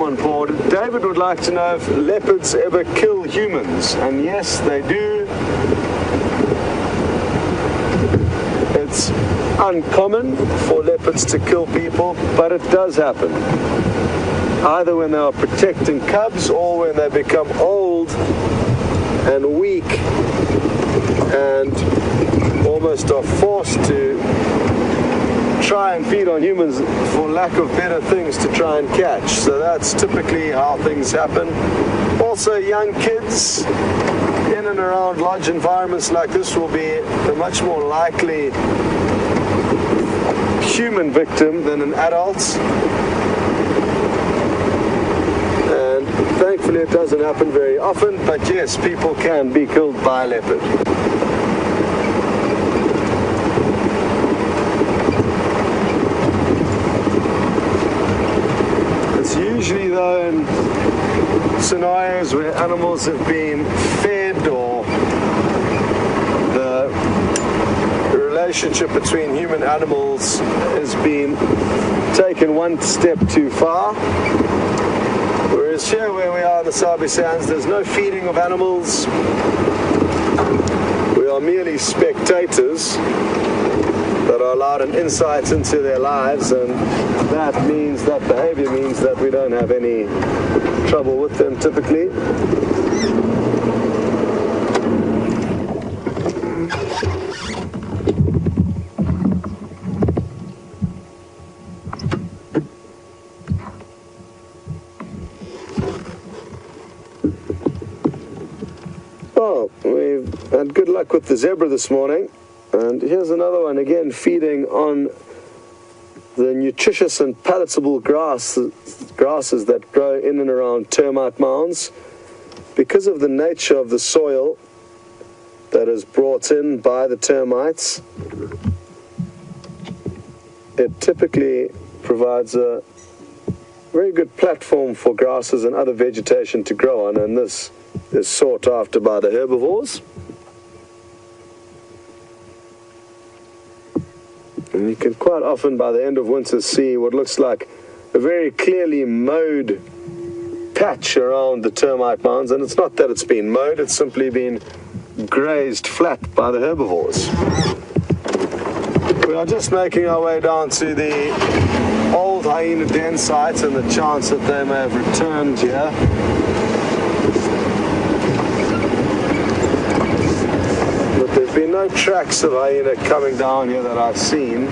on board. David would like to know if leopards ever kill humans, and yes, they do. It's uncommon for leopards to kill people, but it does happen. Either when they are protecting cubs or when they become old and weak and almost are forced to try and feed on humans for lack of better things to try and catch. So that's typically how things happen. Also, young kids in and around large environments like this will be a much more likely human victim than an adult. And thankfully it doesn't happen very often, but yes, people can be killed by a leopard. It's usually though in scenarios where animals have been fed or the relationship between human animals has been taken one step too far. Whereas here where we are in the Sabi Sands, there's no feeding of animals. We are merely spectators that are allowed an insight into their lives, and that behavior means that we don't have any trouble with them typically. Oh, we've had good luck with the zebra this morning. And here's another one, again feeding on the nutritious and palatable grasses that grow in and around termite mounds. Because of the nature of the soil that is brought in by the termites, it typically provides a very good platform for grasses and other vegetation to grow on, and this is sought after by the herbivores. And you can quite often by the end of winter see what looks like a very clearly mowed patch around the termite mounds, and it's not that it's been mowed, it's simply been grazed flat by the herbivores. We are just making our way down to the old hyena den site and the chance that they may have returned here. There's been no tracks of hyena coming down here that I've seen,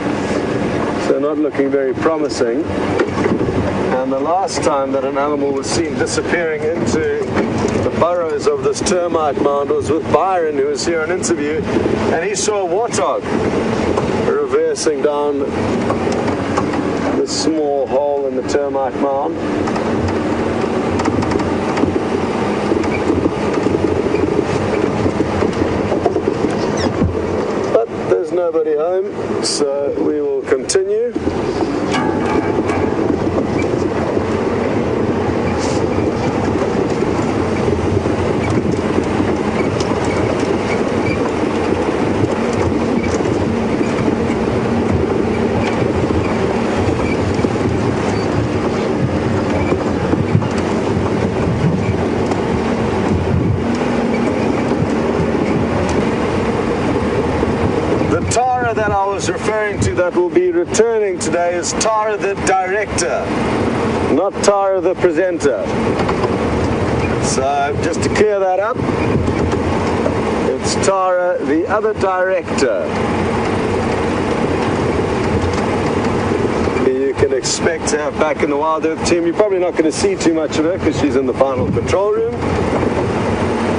so not looking very promising. And the last time that an animal was seen disappearing into the burrows of this termite mound was with Byron, who was here on interview, and he saw a warthog reversing down this small hole in the termite mound. There's nobody home, so we will continue. That I was referring to that will be returning today is Tara the director, not Tara the presenter. So just to clear that up, it's Tara the other director. You can expect to have back in the Wild Earth team. You're probably not going to see too much of her because she's in the final control room.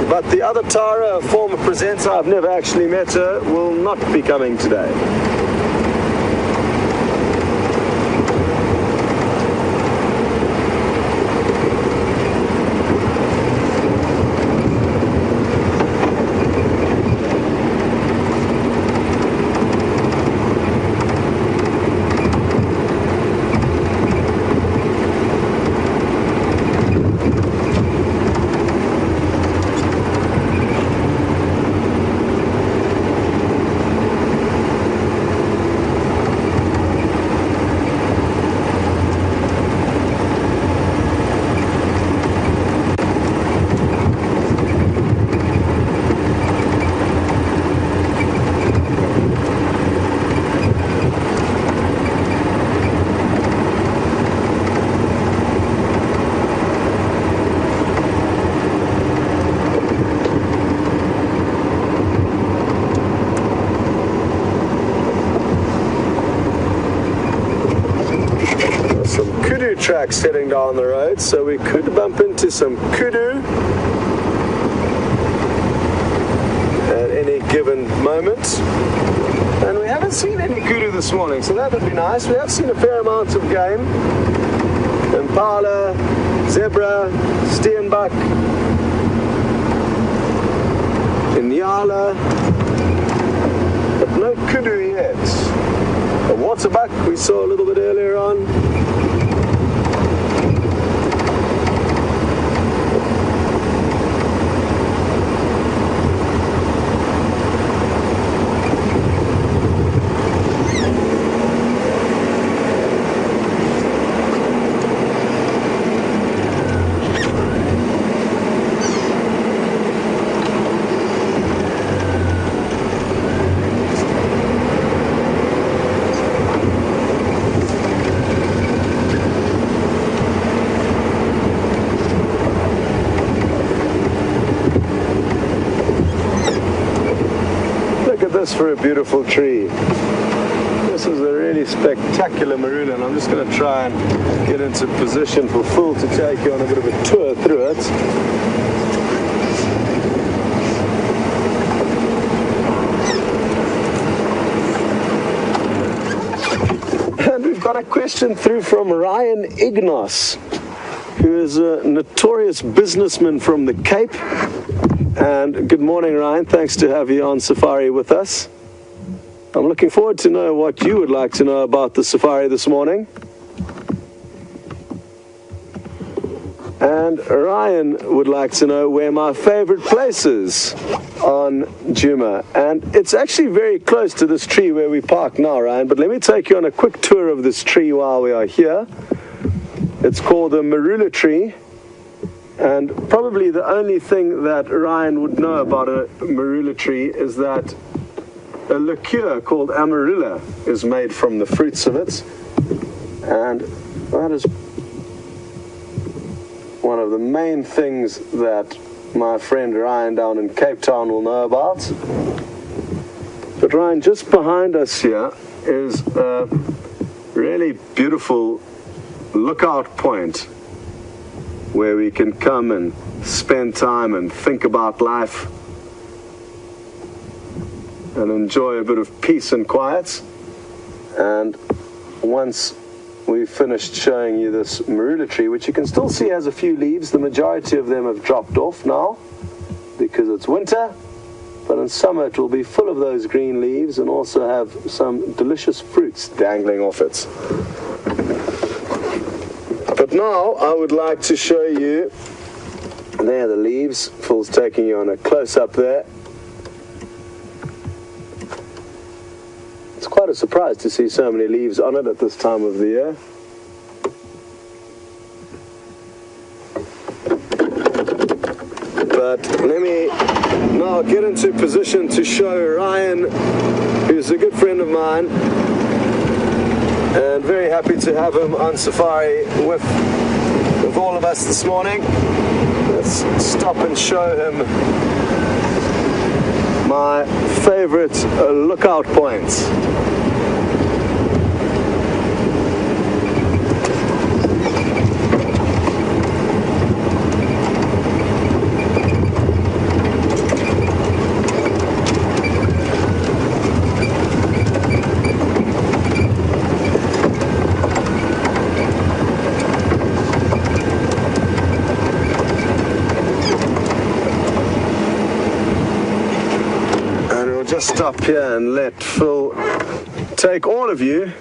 But the other Tara, a former presenter, I've never actually met her, will not be coming today. tracks heading down the road, so we could bump into some kudu at any given moment. And we haven't seen any kudu this morning, so that would be nice. We have seen a fair amount of game. Impala, zebra, steenbok, inyala, but no kudu yet. A waterbuck we saw a little bit earlier on. For a beautiful tree. This is a really spectacular marula, and I'm just going to try and get into position for Phil to take you on a bit of a tour through it. And we've got a question through from Ryan Ignos, who is a notorious businessman from the Cape. And good morning, Ryan. Thanks to have you on safari with us. I'm looking forward to know what you would like to know about the safari this morning. And Ryan would like to know where my favorite place is on Djuma. And it's actually very close to this tree where we park now, Ryan. But let me take you on a quick tour of this tree while we are here. It's called the marula tree. And probably the only thing that Ryan would know about a marula tree is that a liqueur called amarula is made from the fruits of it. And that is one of the main things that my friend Ryan down in Cape Town will know about. But Ryan, just behind us here is a really beautiful lookout point where we can come and spend time and think about life and enjoy a bit of peace and quiet. And once we've finished showing you this marula tree, which you can still see has a few leaves, the majority of them have dropped off now because it's winter, but in summer it will be full of those green leaves and also have some delicious fruits dangling off it. But now I would like to show you, there are the leaves. Phil's taking you on a close-up there. It's quite a surprise to see so many leaves on it at this time of the year. But let me now get into position to show Ryan, who's a good friend of mine, and very happy to have him on safari with all of us this morning. Let's stop and show him my favorite lookout points. Stop here and let Phil take all of you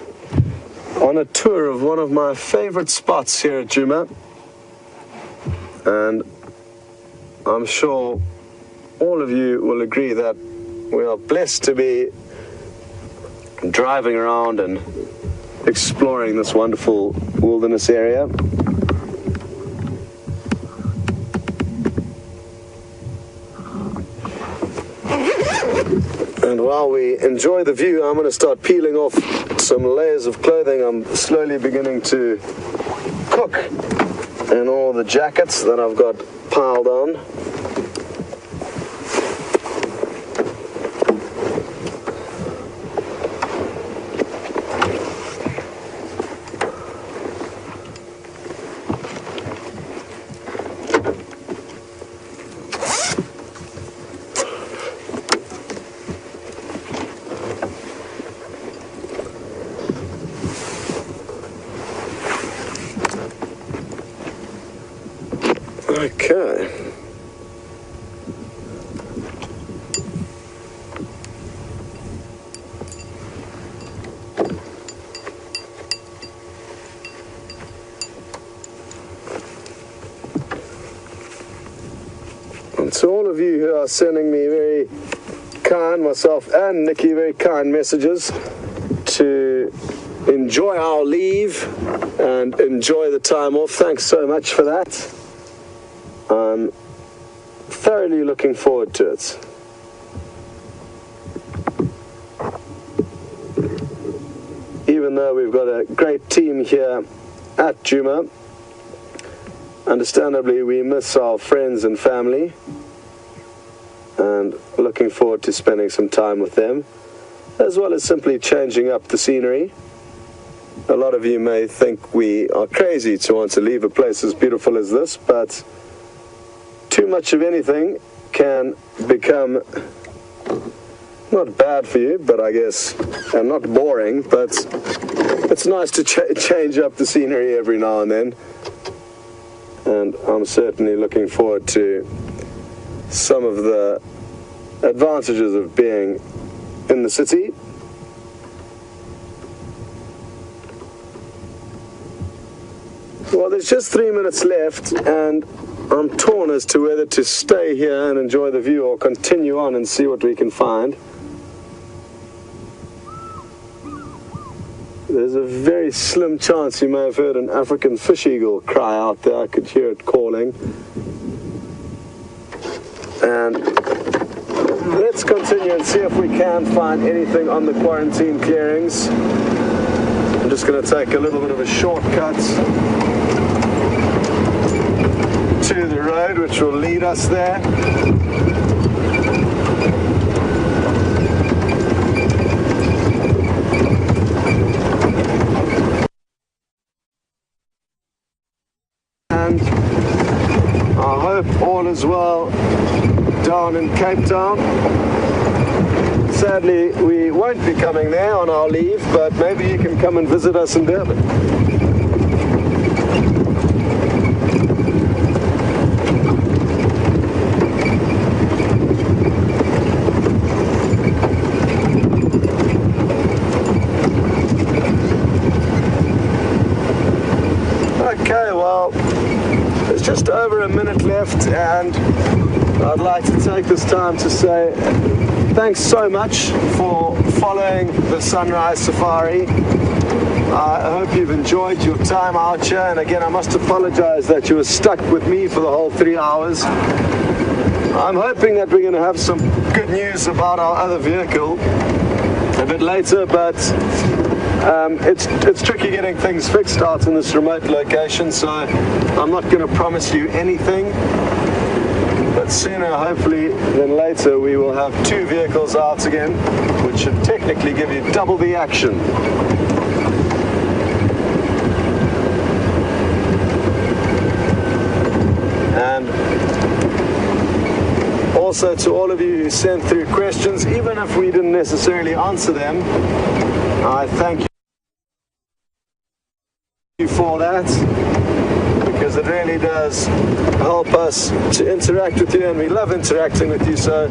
on a tour of one of my favorite spots here at Djuma. And I'm sure all of you will agree that we are blessed to be driving around and exploring this wonderful wilderness area. And while we enjoy the view, I'm going to start peeling off some layers of clothing. I'm slowly beginning to cook in all the jackets that I've got piled on. Okay. And to all of you who are sending me very kind, myself and Nikki, very kind messages to enjoy our leave and enjoy the time off, thanks so much for that. I'm thoroughly looking forward to it. Even though we've got a great team here at Djuma, understandably we miss our friends and family, and looking forward to spending some time with them, as well as simply changing up the scenery. A lot of you may think we are crazy to want to leave a place as beautiful as this, but too much of anything can become not bad for you, but I guess, and not boring, but it's nice to change up the scenery every now and then. And I'm certainly looking forward to some of the advantages of being in the city. Well, there's just 3 minutes left, and I'm torn as to whether to stay here and enjoy the view or continue on and see what we can find. There's a very slim chance you may have heard an African fish eagle cry out there. I could hear it calling. And let's continue and see if we can find anything on the quarantine clearings. I'm just going to take a little bit of a shortcut to the road, which will lead us there. And I hope all is well down in Cape Town. Sadly, we won't be coming there on our leave, but maybe you can come and visit us in Durban. Okay, well, there's just over a minute left, and I'd like to take this time to say thanks so much for following the Sunrise Safari. I hope you've enjoyed your time out here, and again, I must apologize that you were stuck with me for the whole 3 hours. I'm hoping that we're going to have some good news about our other vehicle a bit later, but it's tricky getting things fixed out in this remote location, so I'm not going to promise you anything. But sooner, hopefully, than later, we will have 2 vehicles out again, which should technically give you double the action. And also to all of you who sent through questions, even if we didn't necessarily answer them, I thank you for that, because it really does help us to interact with you, and we love interacting with you. So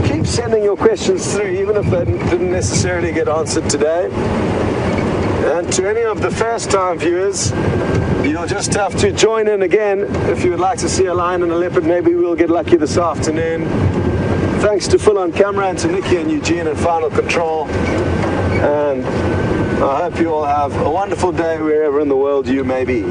keep sending your questions through, even if they didn't necessarily get answered today. And to any of the first-time viewers, you'll just have to join in again if you would like to see a lion and a leopard. Maybe we'll get lucky this afternoon. Thanks to Full On Camera and to Nikki and Eugene and Final Control. And I hope you all have a wonderful day wherever in the world you may be.